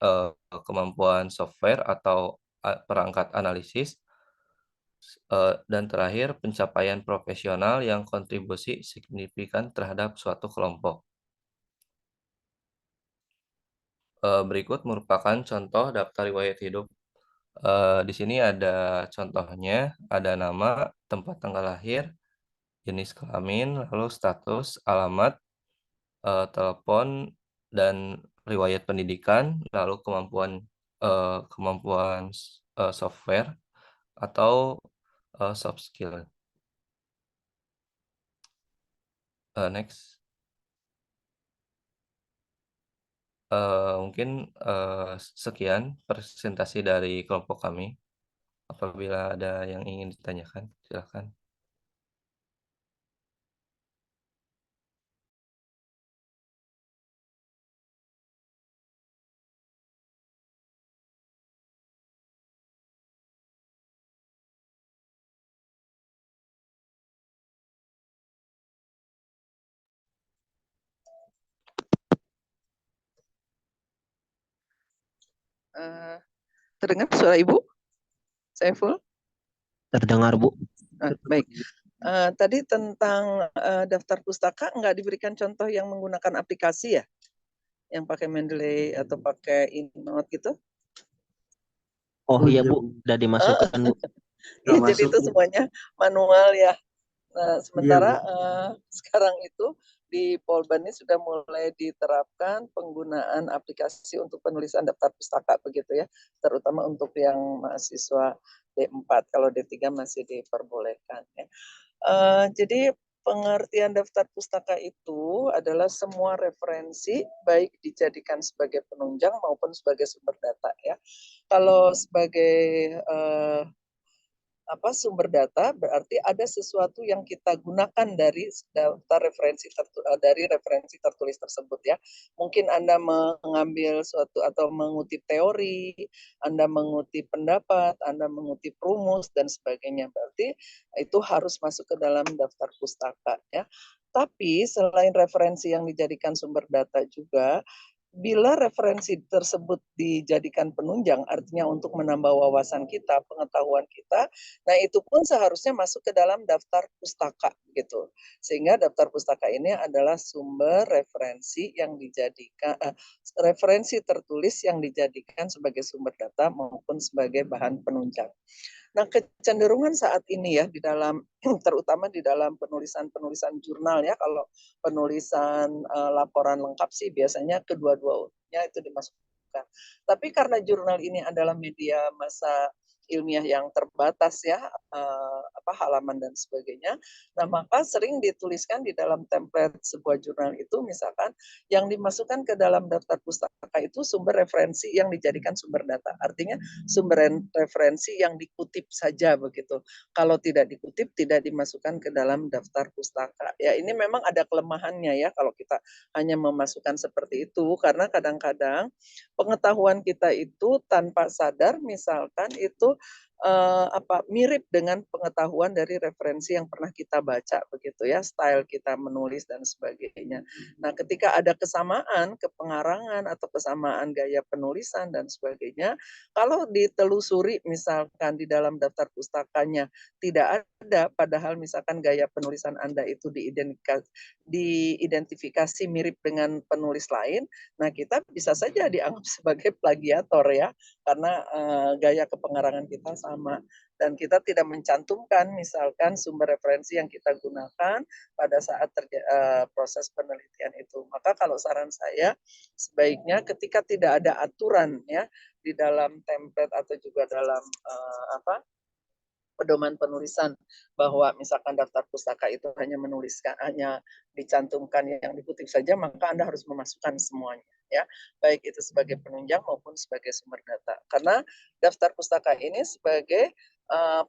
kemampuan software atau perangkat analisis. Dan terakhir, pencapaian profesional yang kontribusi signifikan terhadap suatu kelompok. Berikut merupakan contoh daftar riwayat hidup. Di sini ada contohnya, ada nama, tempat tanggal lahir, jenis kelamin, lalu status, alamat, telepon, dan riwayat pendidikan, lalu kemampuan software atau soft skill. Next. Mungkin sekian presentasi dari kelompok kami. Apabila ada yang ingin ditanyakan, silakan. Terdengar suara Ibu? Saiful? Terdengar, Bu. Baik. Tadi tentang daftar pustaka nggak diberikan contoh yang menggunakan aplikasi ya? Yang pakai Mendeley atau pakai InNote gitu? Oh iya, Bu, udah dimasukkan, Bu. Ya, jadi itu semuanya manual ya. Nah, sementara sekarang itu di Polban ini sudah mulai diterapkan penggunaan aplikasi untuk penulisan daftar pustaka begitu ya, terutama untuk yang mahasiswa D4, kalau D3 masih diperbolehkan ya. Jadi pengertian daftar pustaka itu adalah semua referensi baik dijadikan sebagai penunjang maupun sebagai sumber data ya. Kalau sebagai sumber data berarti ada sesuatu yang kita gunakan dari daftar referensi dari referensi tertulis tersebut ya. Mungkin Anda mengambil suatu atau mengutip teori, Anda mengutip pendapat, Anda mengutip rumus dan sebagainya. Berarti itu harus masuk ke dalam daftar pustaka ya. Tapi selain referensi yang dijadikan sumber data juga, bila referensi tersebut dijadikan penunjang, artinya untuk menambah wawasan kita, pengetahuan kita, nah itu pun seharusnya masuk ke dalam daftar pustaka gitu. Sehingga daftar pustaka ini adalah sumber referensi yang dijadikan referensi tertulis yang dijadikan sebagai sumber data maupun sebagai bahan penunjang. Nah, kecenderungan saat ini ya di dalam terutama di dalam penulisan jurnal ya, kalau penulisan laporan lengkap sih biasanya kedua-duanya itu dimasukkan. Tapi karena jurnal ini adalah media massa ilmiah yang terbatas ya, halaman dan sebagainya. Nah, maka sering dituliskan di dalam template sebuah jurnal itu misalkan yang dimasukkan ke dalam daftar pustaka itu sumber referensi yang dijadikan sumber data. Artinya sumber referensi yang dikutip saja begitu. Kalau tidak dikutip tidak dimasukkan ke dalam daftar pustaka. Ya, ini memang ada kelemahannya ya kalau kita hanya memasukkan seperti itu karena kadang-kadang pengetahuan kita itu tanpa sadar misalkan itu mirip dengan pengetahuan dari referensi yang pernah kita baca begitu ya, style kita menulis dan sebagainya. Nah, ketika ada kesamaan kepengarangan atau kesamaan gaya penulisan dan sebagainya, kalau ditelusuri misalkan di dalam daftar pustakanya tidak ada, padahal misalkan gaya penulisan Anda itu diidentifikasi mirip dengan penulis lain, nah kita bisa saja dianggap sebagai plagiator ya, karena gaya kepengarangan kita sama dan kita tidak mencantumkan misalkan sumber referensi yang kita gunakan pada saat proses penelitian itu. Maka kalau saran saya sebaiknya ketika tidak ada aturan ya di dalam template atau juga dalam pedoman penulisan bahwa misalkan daftar pustaka itu hanya dicantumkan yang dikutip saja, maka Anda harus memasukkan semuanya ya, baik itu sebagai penunjang maupun sebagai sumber data. Karena daftar pustaka ini sebagai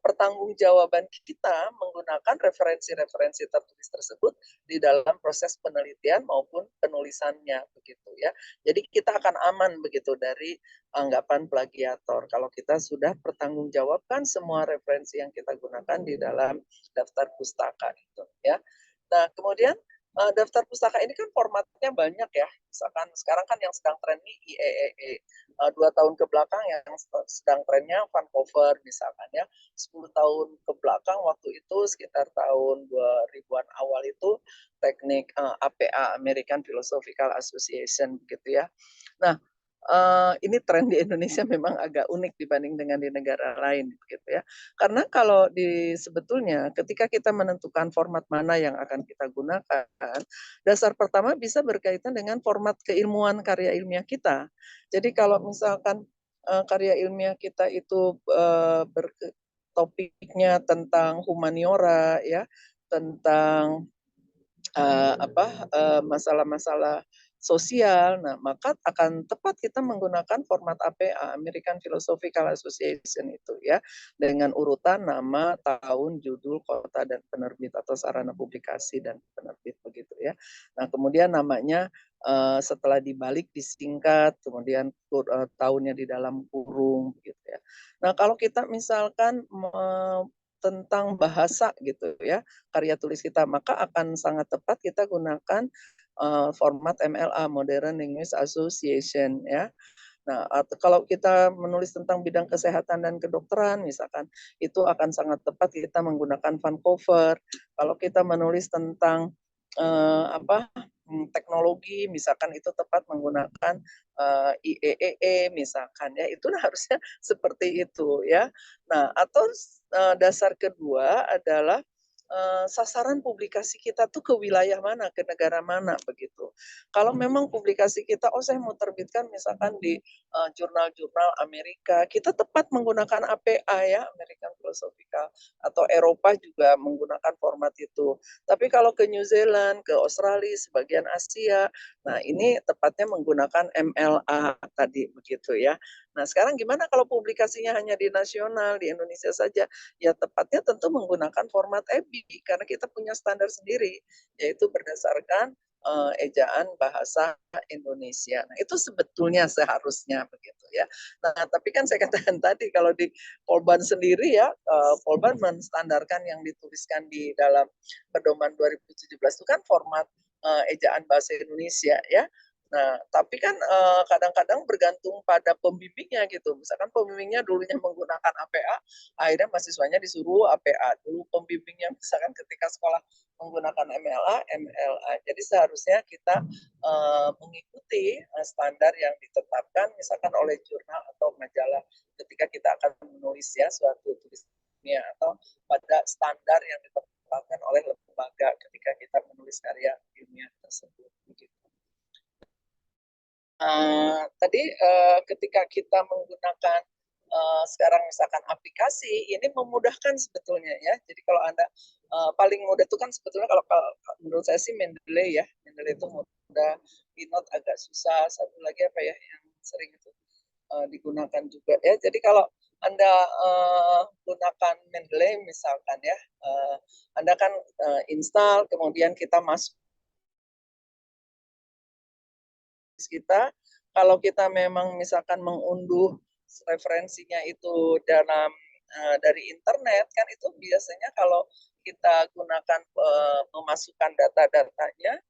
pertanggungjawaban kita menggunakan referensi-referensi tertulis tersebut di dalam proses penelitian maupun penulisannya begitu ya. Jadi kita akan aman begitu dari anggapan plagiator kalau kita sudah pertanggungjawabkan semua referensi yang kita gunakan di dalam daftar pustaka itu ya. Nah, kemudian daftar pustaka ini kan formatnya banyak ya. Misalkan sekarang kan yang sedang tren ini IEEE. 2 tahun ke belakang yang sedang trennya Vancouver misalkan ya. 10 tahun ke belakang waktu itu sekitar tahun 2000-an awal itu teknik APA, American Philosophical Association begitu ya. Nah, ini tren di Indonesia memang agak unik dibanding dengan di negara lain gitu ya. Karena kalau sebetulnya ketika kita menentukan format mana yang akan kita gunakan, dasar pertama bisa berkaitan dengan format keilmuan karya ilmiah kita. Jadi kalau misalkan karya ilmiah kita itu topiknya tentang humaniora ya, tentang masalah-masalah sosial. Nah, maka akan tepat kita menggunakan format APA, American Philosophical Association itu ya, dengan urutan nama, tahun, judul, kota, dan penerbit atau sarana publikasi dan penerbit begitu ya. Nah, kemudian namanya setelah dibalik disingkat, kemudian tahunnya di dalam kurung gitu ya. Nah, kalau kita misalkan tentang bahasa gitu ya, karya tulis kita, maka akan sangat tepat kita gunakan format MLA, Modern Linguist Association ya. Nah, kalau kita menulis tentang bidang kesehatan dan kedokteran misalkan, itu akan sangat tepat kita menggunakan Vancouver. Kalau kita menulis tentang teknologi misalkan, itu tepat menggunakan IEEE misalkan ya, itulah harusnya seperti itu ya. Nah, atau dasar kedua adalah sasaran publikasi kita tuh ke wilayah mana, ke negara mana begitu. Kalau memang publikasi kita, saya mau terbitkan misalkan di jurnal-jurnal Amerika, kita tepat menggunakan APA ya, American Philosophical, atau Eropa juga menggunakan format itu. Tapi kalau ke New Zealand, ke Australia, sebagian Asia, nah ini tepatnya menggunakan MLA tadi begitu ya. Nah, sekarang gimana kalau publikasinya hanya di nasional, di Indonesia saja? Ya tepatnya tentu menggunakan format EBI, karena kita punya standar sendiri, yaitu berdasarkan ejaan bahasa Indonesia. Nah, itu sebetulnya seharusnya begitu ya. Nah, tapi kan saya katakan tadi, kalau di Polban sendiri ya, Polban menstandarkan yang dituliskan di dalam pedoman 2017 itu kan format ejaan bahasa Indonesia ya. Nah, tapi kan kadang-kadang bergantung pada pembimbingnya gitu. Misalkan pembimbingnya dulunya menggunakan APA, akhirnya mahasiswanya disuruh APA. Dulu pembimbingnya misalkan ketika sekolah menggunakan MLA. Jadi seharusnya kita mengikuti standar yang ditetapkan misalkan oleh jurnal atau majalah ketika kita akan menulis ya suatu tulisnya, atau pada standar yang ditetapkan oleh lembaga ketika kita menulis karya ilmiah tersebut. Begitu. Tadi ketika kita menggunakan sekarang misalkan aplikasi, ini memudahkan sebetulnya ya. Jadi kalau Anda paling mudah itu kan sebetulnya kalau menurut saya sih Mendeley ya. Mendeley itu mudah, Keynote agak susah. Satu lagi apa ya yang sering itu digunakan juga ya. Jadi kalau Anda gunakan Mendeley misalkan ya, Anda kan install, kemudian kita masuk kita, kalau kita memang misalkan mengunduh referensinya itu dalam dari internet kan, itu biasanya kalau kita gunakan memasukkan data-datanya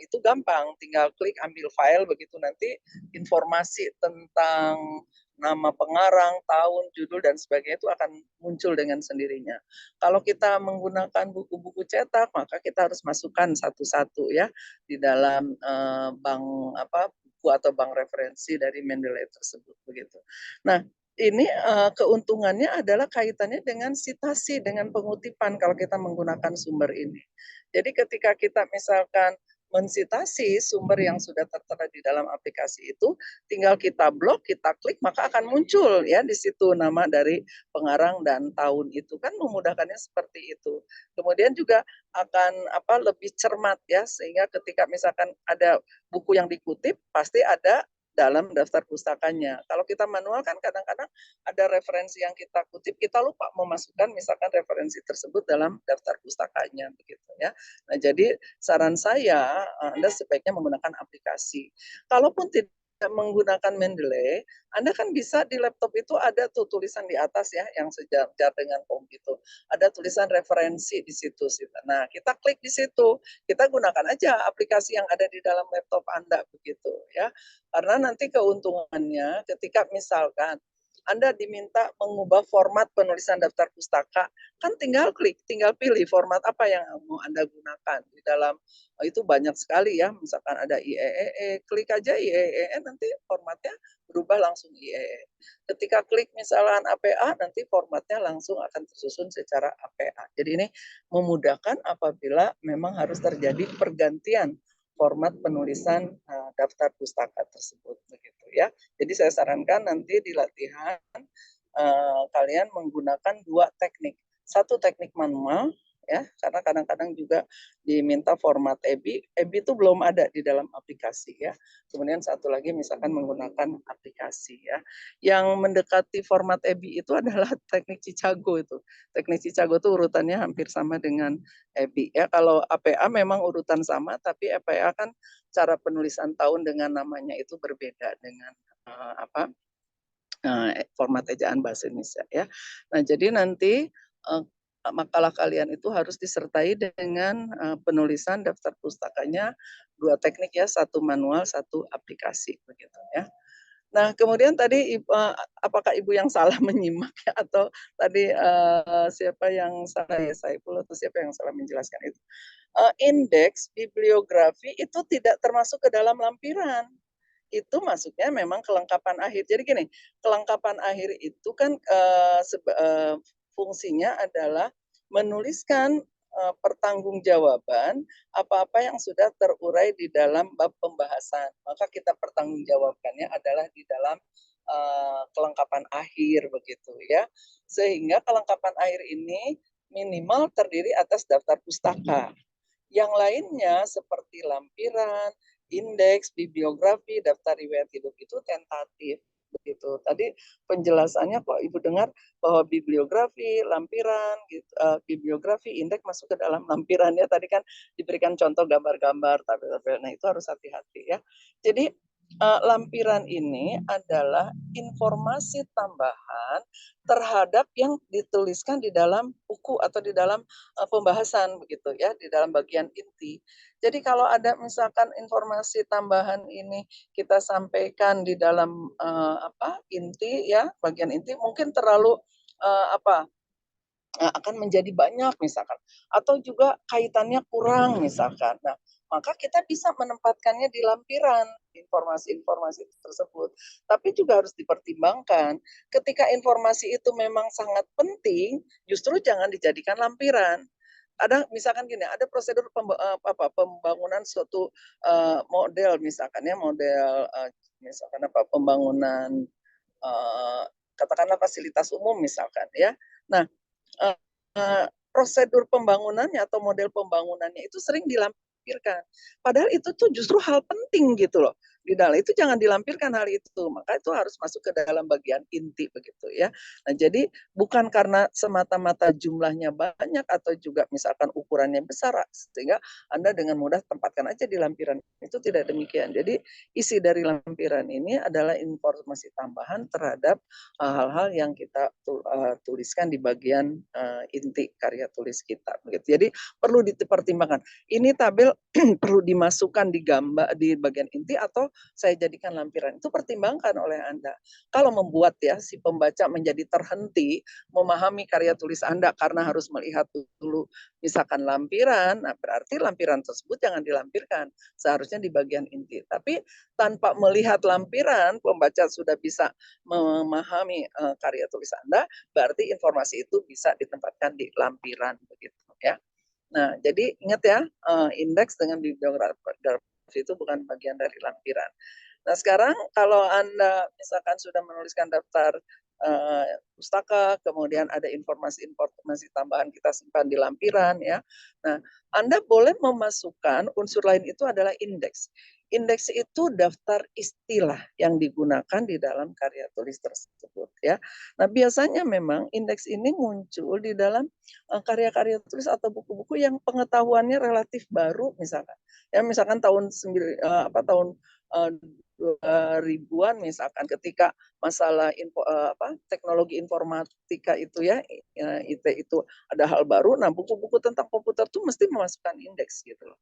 itu gampang, tinggal klik ambil file begitu, nanti informasi tentang nama pengarang, tahun, judul, dan sebagainya itu akan muncul dengan sendirinya. Kalau kita menggunakan buku-buku cetak, maka kita harus masukkan satu-satu ya di dalam bank buku atau bank referensi dari Mendeley tersebut begitu. Nah, ini keuntungannya adalah kaitannya dengan sitasi, dengan pengutipan kalau kita menggunakan sumber ini. Jadi ketika kita misalkan mensitasi sumber yang sudah tertera di dalam aplikasi itu, tinggal kita blok, kita klik, maka akan muncul ya di situ nama dari pengarang dan tahun itu, kan memudahkannya seperti itu. Kemudian juga akan lebih cermat ya, sehingga ketika misalkan ada buku yang dikutip, pasti ada dalam daftar pustakanya. Kalau kita manual kan kadang-kadang ada referensi yang kita kutip, kita lupa memasukkan misalkan referensi tersebut dalam daftar pustakanya begitu ya. Nah, jadi saran saya Anda sebaiknya menggunakan aplikasi. Kalaupun tidak menggunakan Mendeley, Anda kan bisa di laptop itu ada tuh tulisan di atas ya, yang sejajar dengan home itu. Ada tulisan referensi di situ. Nah, kita klik di situ. Kita gunakan aja aplikasi yang ada di dalam laptop Anda begitu ya. Karena nanti keuntungannya ketika misalkan Anda diminta mengubah format penulisan daftar pustaka, kan tinggal klik, tinggal pilih format apa yang mau Anda gunakan. Di dalam itu banyak sekali ya, misalkan ada IEEE, klik aja IEEE, nanti formatnya berubah langsung IEEE. Ketika klik misalkan APA, nanti formatnya langsung akan tersusun secara APA. Jadi ini memudahkan apabila memang harus terjadi pergantian format penulisan daftar pustaka tersebut begitu ya. Jadi saya sarankan nanti di latihan kalian menggunakan 2 teknik. Satu teknik manual ya, karena kadang-kadang juga diminta format EBI. EBI itu belum ada di dalam aplikasi ya. Kemudian satu lagi misalkan menggunakan aplikasi ya. Yang mendekati format EBI itu adalah teknik Chicago itu. Teknik Chicago itu urutannya hampir sama dengan EBI ya. Kalau APA memang urutan sama, tapi APA kan cara penulisan tahun dengan namanya itu berbeda dengan format ejaan bahasa Indonesia ya. Nah, jadi nanti makalah kalian itu harus disertai dengan penulisan daftar pustakanya 2 teknik ya, 1 manual, 1 aplikasi begitu ya. Nah, kemudian tadi apakah Ibu yang salah menyimak ya, atau tadi siapa yang salah ya, Saiful atau siapa yang salah menjelaskan itu. Indeks bibliografi itu tidak termasuk ke dalam lampiran. Itu masuknya memang kelengkapan akhir. Jadi gini, kelengkapan akhir itu kan fungsinya adalah menuliskan pertanggungjawaban apa-apa yang sudah terurai di dalam bab pembahasan. Maka kita pertanggungjawabkannya adalah di dalam kelengkapan akhir begitu ya. Sehingga kelengkapan akhir ini minimal terdiri atas daftar pustaka. Yang lainnya seperti lampiran, indeks, bibliografi, daftar riwayat hidup itu tentatif begitu. Tadi penjelasannya kok Ibu dengar bahwa bibliografi, lampiran, gitu, bibliografi, indeks masuk ke dalam lampirannya. Tadi kan diberikan contoh gambar-gambar, tabel-tabel. Nah, itu harus hati-hati ya. Jadi lampiran ini adalah informasi tambahan terhadap yang dituliskan di dalam buku atau di dalam pembahasan begitu ya, di dalam bagian inti. Jadi kalau ada misalkan informasi tambahan ini kita sampaikan di dalam inti ya, bagian inti mungkin terlalu akan menjadi banyak misalkan, atau juga kaitannya kurang misalkan. Nah, maka kita bisa menempatkannya di lampiran informasi-informasi tersebut. Tapi juga harus dipertimbangkan ketika informasi itu memang sangat penting, justru jangan dijadikan lampiran. Ada misalkan gini, ada prosedur pembangunan suatu model misalkan ya, model misalkan pembangunan katakanlah fasilitas umum misalkan ya. Nah, prosedur pembangunannya atau model pembangunannya itu sering dilampirkan. Padahal itu tuh justru hal penting gitu loh. Di dalam itu jangan dilampirkan hal itu, maka itu harus masuk ke dalam bagian inti begitu ya. Nah, jadi bukan karena semata-mata jumlahnya banyak atau juga misalkan ukurannya besar sehingga Anda dengan mudah tempatkan aja di lampiran. Itu tidak demikian. Jadi isi dari lampiran ini adalah informasi tambahan terhadap hal-hal yang kita tuliskan di bagian inti karya tulis kita begitu. Jadi perlu dipertimbangkan. Ini tabel perlu dimasukkan di gambar di bagian inti atau saya jadikan lampiran. Itu pertimbangkan oleh Anda. Kalau membuat ya si pembaca menjadi terhenti memahami karya tulis Anda karena harus melihat dulu misalkan lampiran, nah berarti lampiran tersebut jangan dilampirkan. Seharusnya di bagian inti. Tapi tanpa melihat lampiran, pembaca sudah bisa memahami karya tulis Anda, berarti informasi itu bisa ditempatkan di lampiran begitu ya. Nah, jadi ingat ya, indeks dengan bibliografi itu bukan bagian dari lampiran. Nah, sekarang kalau Anda misalkan sudah menuliskan daftar pustaka, kemudian ada informasi-informasi tambahan kita simpan di lampiran ya. Nah, Anda boleh memasukkan unsur lain itu adalah indeks. Indeks itu daftar istilah yang digunakan di dalam karya tulis tersebut ya. Nah, biasanya memang indeks ini muncul di dalam karya-karya tulis atau buku-buku yang pengetahuannya relatif baru misalkan. Ya, misalkan tahun 2000-an misalkan ketika masalah teknologi informatika itu ya, IT itu ada hal baru, nah buku-buku tentang komputer tuh mesti memasukkan indeks gitu loh.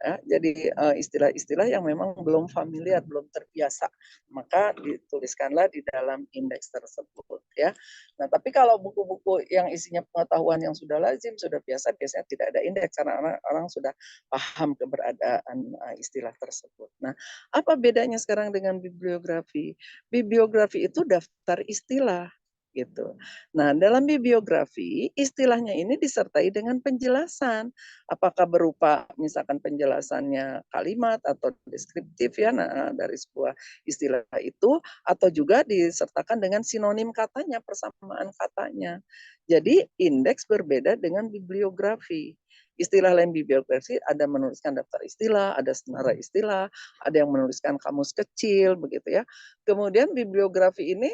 Ya, jadi istilah-istilah yang memang belum familiar, belum terbiasa, maka dituliskanlah di dalam indeks tersebut ya. Nah, tapi kalau buku-buku yang isinya pengetahuan yang sudah lazim, sudah biasa, biasanya tidak ada indeks karena orang sudah paham keberadaan istilah tersebut. Nah, apa bedanya sekarang dengan bibliografi? Bibliografi itu daftar istilah gitu. Nah, dalam bibliografi istilahnya ini disertai dengan penjelasan, apakah berupa misalkan penjelasannya kalimat atau deskriptif ya, nah, dari sebuah istilah itu, atau juga disertakan dengan sinonim katanya, persamaan katanya. Jadi indeks berbeda dengan bibliografi. Istilah lain bibliografi ada menuliskan daftar istilah, ada senara istilah, ada yang menuliskan kamus kecil begitu ya. Kemudian bibliografi ini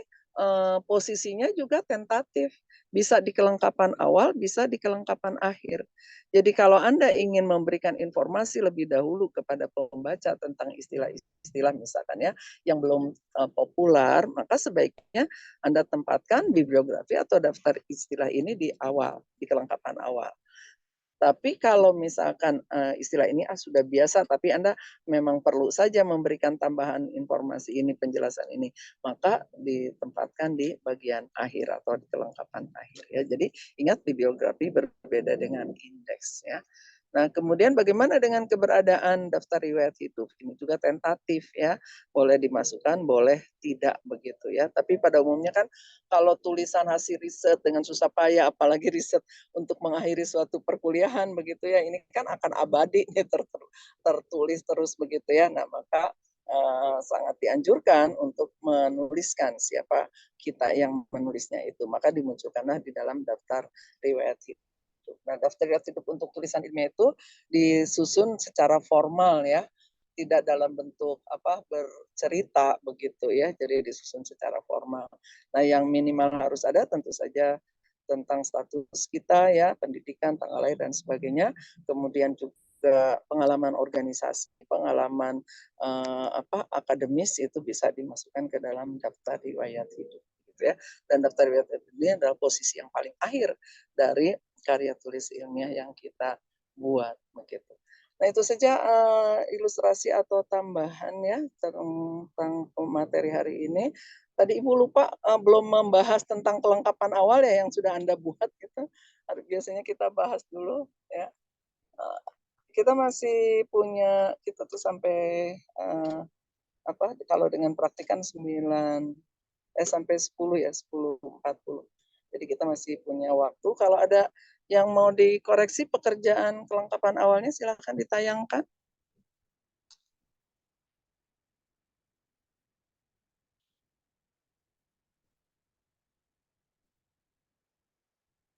posisinya juga tentatif, bisa di kelengkapan awal, bisa di kelengkapan akhir. Jadi kalau Anda ingin memberikan informasi lebih dahulu kepada pembaca tentang istilah-istilah misalkan ya yang belum populer, maka sebaiknya Anda tempatkan bibliografi atau daftar istilah ini di awal, di kelengkapan awal. Tapi kalau misalkan istilah ini sudah biasa, tapi Anda memang perlu saja memberikan tambahan informasi ini, penjelasan ini, maka ditempatkan di bagian akhir atau di kelengkapan akhir ya. Jadi ingat bibliografi berbeda dengan indeks ya. Nah, kemudian bagaimana dengan keberadaan daftar riwayat hidup? Ini juga tentatif ya, boleh dimasukkan, boleh tidak begitu ya. Tapi pada umumnya kan kalau tulisan hasil riset dengan susah payah, apalagi riset untuk mengakhiri suatu perkuliahan begitu ya, ini kan akan abadi tertulis terus begitu ya. Nah, maka sangat dianjurkan untuk menuliskan siapa kita yang menulisnya itu. Maka dimunculkanlah di dalam daftar riwayat hidup. Nah, daftar riwayat hidup untuk tulisan ilmiah itu disusun secara formal ya, tidak dalam bentuk bercerita begitu ya, jadi disusun secara formal. Nah, yang minimal harus ada tentu saja tentang status kita ya, pendidikan, tanggal lahir dan sebagainya, kemudian juga pengalaman organisasi, pengalaman akademis itu bisa dimasukkan ke dalam daftar riwayat hidup gitu ya. Dan daftar riwayat hidup ini adalah posisi yang paling akhir dari karya tulis ilmiah yang kita buat begitu. Nah, itu saja ilustrasi atau tambahan ya tentang materi hari ini. Tadi Ibu lupa belum membahas tentang kelengkapan awal ya yang sudah Anda buat gitu. Biasanya kita bahas dulu ya. Kita masih punya, kita tuh sampai kalau dengan praktikan 9 sampai 10 ya, 10.40. Jadi kita masih punya waktu. Kalau ada yang mau dikoreksi pekerjaan kelengkapan awalnya silahkan ditayangkan.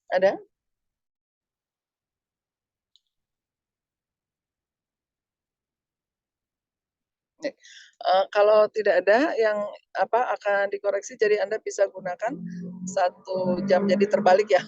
Ada? Kalau tidak ada yang akan dikoreksi, jadi Anda bisa gunakan 1 jam. Jadi terbalik ya.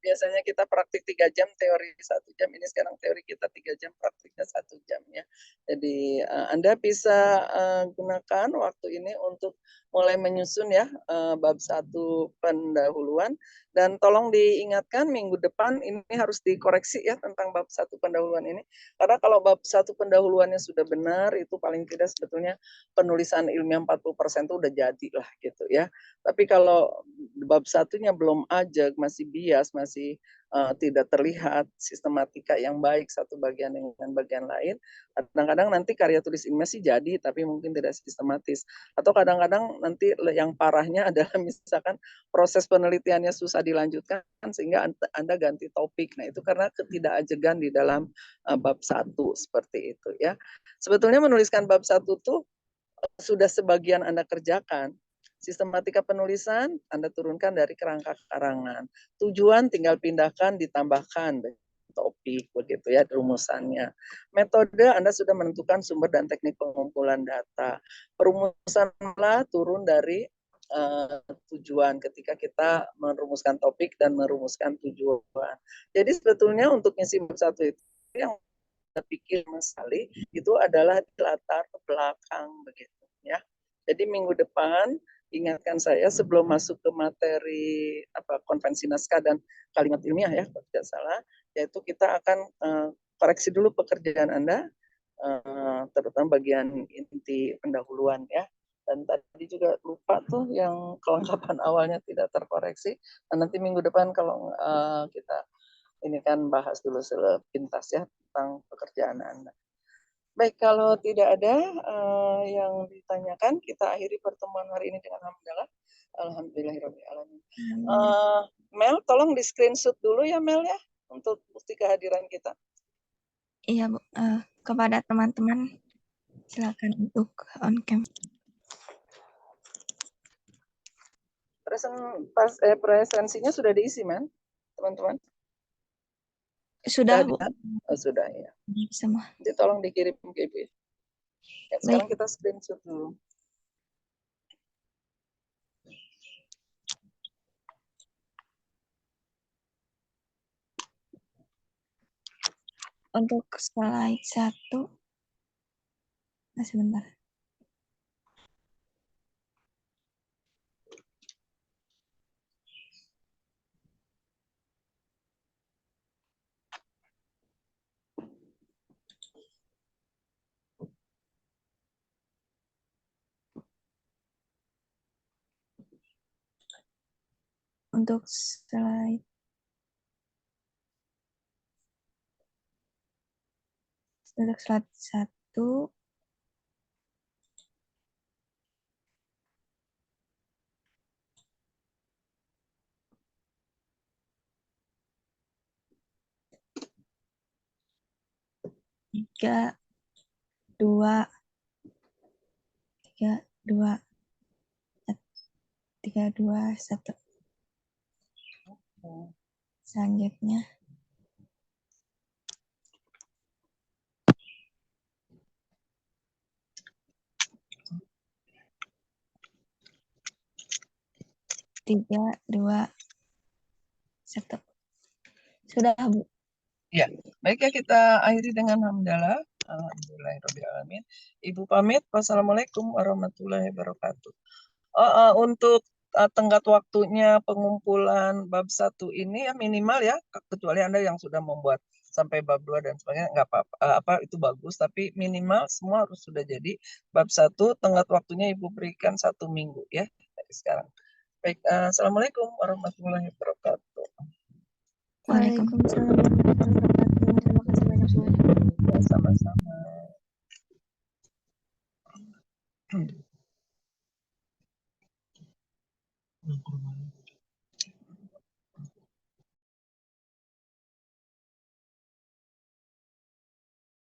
Biasanya kita praktik 3 jam, teori 1 jam. Ini sekarang teori kita 3 jam, praktiknya 1 jam ya. Jadi Anda bisa gunakan waktu ini untuk mulai menyusun ya bab 1 pendahuluan, dan tolong diingatkan minggu depan ini harus dikoreksi ya tentang bab 1 pendahuluan ini. Karena kalau bab 1 pendahuluannya sudah benar, itu paling tidak sebetulnya penulisan ilmiah 40% itu udah jadi lah gitu ya. Tapi kalau bab 1-nya belum ajak, masih bias, masih tidak terlihat sistematika yang baik satu bagian dengan bagian lain, kadang-kadang nanti karya tulis ilmiah sih jadi, tapi mungkin tidak sistematis. Atau kadang-kadang nanti yang parahnya adalah misalkan proses penelitiannya susah dilanjutkan sehingga Anda ganti topik. Nah, itu karena ketidakajegan di dalam bab 1 seperti itu ya. Sebetulnya menuliskan bab 1 tuh sudah sebagian Anda kerjakan. Sistematika penulisan Anda turunkan dari kerangka karangan. Tujuan tinggal pindahkan, ditambahkan topik begitu ya rumusannya. Metode Anda sudah menentukan sumber dan teknik pengumpulan data. Perumusanlah turun dari tujuan ketika kita merumuskan topik dan merumuskan tujuan. Jadi sebetulnya untuk ngisi bab 1 itu yang pikir Mas Ali itu adalah latar belakang begitu ya. Jadi minggu depan ingatkan saya sebelum masuk ke materi konvensi naskah dan kalimat ilmiah ya kalau tidak salah, yaitu kita akan koreksi dulu pekerjaan Anda, terutama bagian inti pendahuluan ya. Dan tadi juga lupa tuh yang kelengkapan awalnya tidak terkoreksi. Nah, nanti minggu depan kalau kita ini kan bahas dulu sepintas ya tentang pekerjaan Anda. Baik, kalau tidak ada yang ditanyakan, kita akhiri pertemuan hari ini dengan hamdalah. Alhamdulillahirrahmanirrahim. Mel, tolong di screenshot dulu ya Mel ya, untuk bukti kehadiran kita. Iya, Bu. Kepada teman-teman, silakan untuk on cam. Presensinya sudah diisi, Man, teman-teman? Sudah, Bu. Sudah, ya. Semua. Jadi tolong dikirim ke Ibu. Ya, sekarang kita screenshot dulu. Untuk slide 1, sebentar. Untuk slide 1, tiga, dua, 1. Selanjutnya. Tiga, 2, 1. Sudah, Bu. Ya, baik ya, kita akhiri dengan hamdalah. Alhamdulillahirrahmanirrahim. Ibu pamit. Wassalamualaikum warahmatullahi wabarakatuh. Untuk tenggat waktunya pengumpulan bab 1 ini ya minimal ya, kecuali Anda yang sudah membuat sampai bab 2 dan sebagainya, nggak apa-apa, itu bagus, tapi minimal semua harus sudah jadi. Bab 1 tenggat waktunya Ibu berikan 1 minggu ya dari sekarang. Baik, Assalamualaikum warahmatullahi wabarakatuh. Waalaikumsalam warahmatullahi wabarakatuh. Terima kasih banyak semuanya. Sama-sama.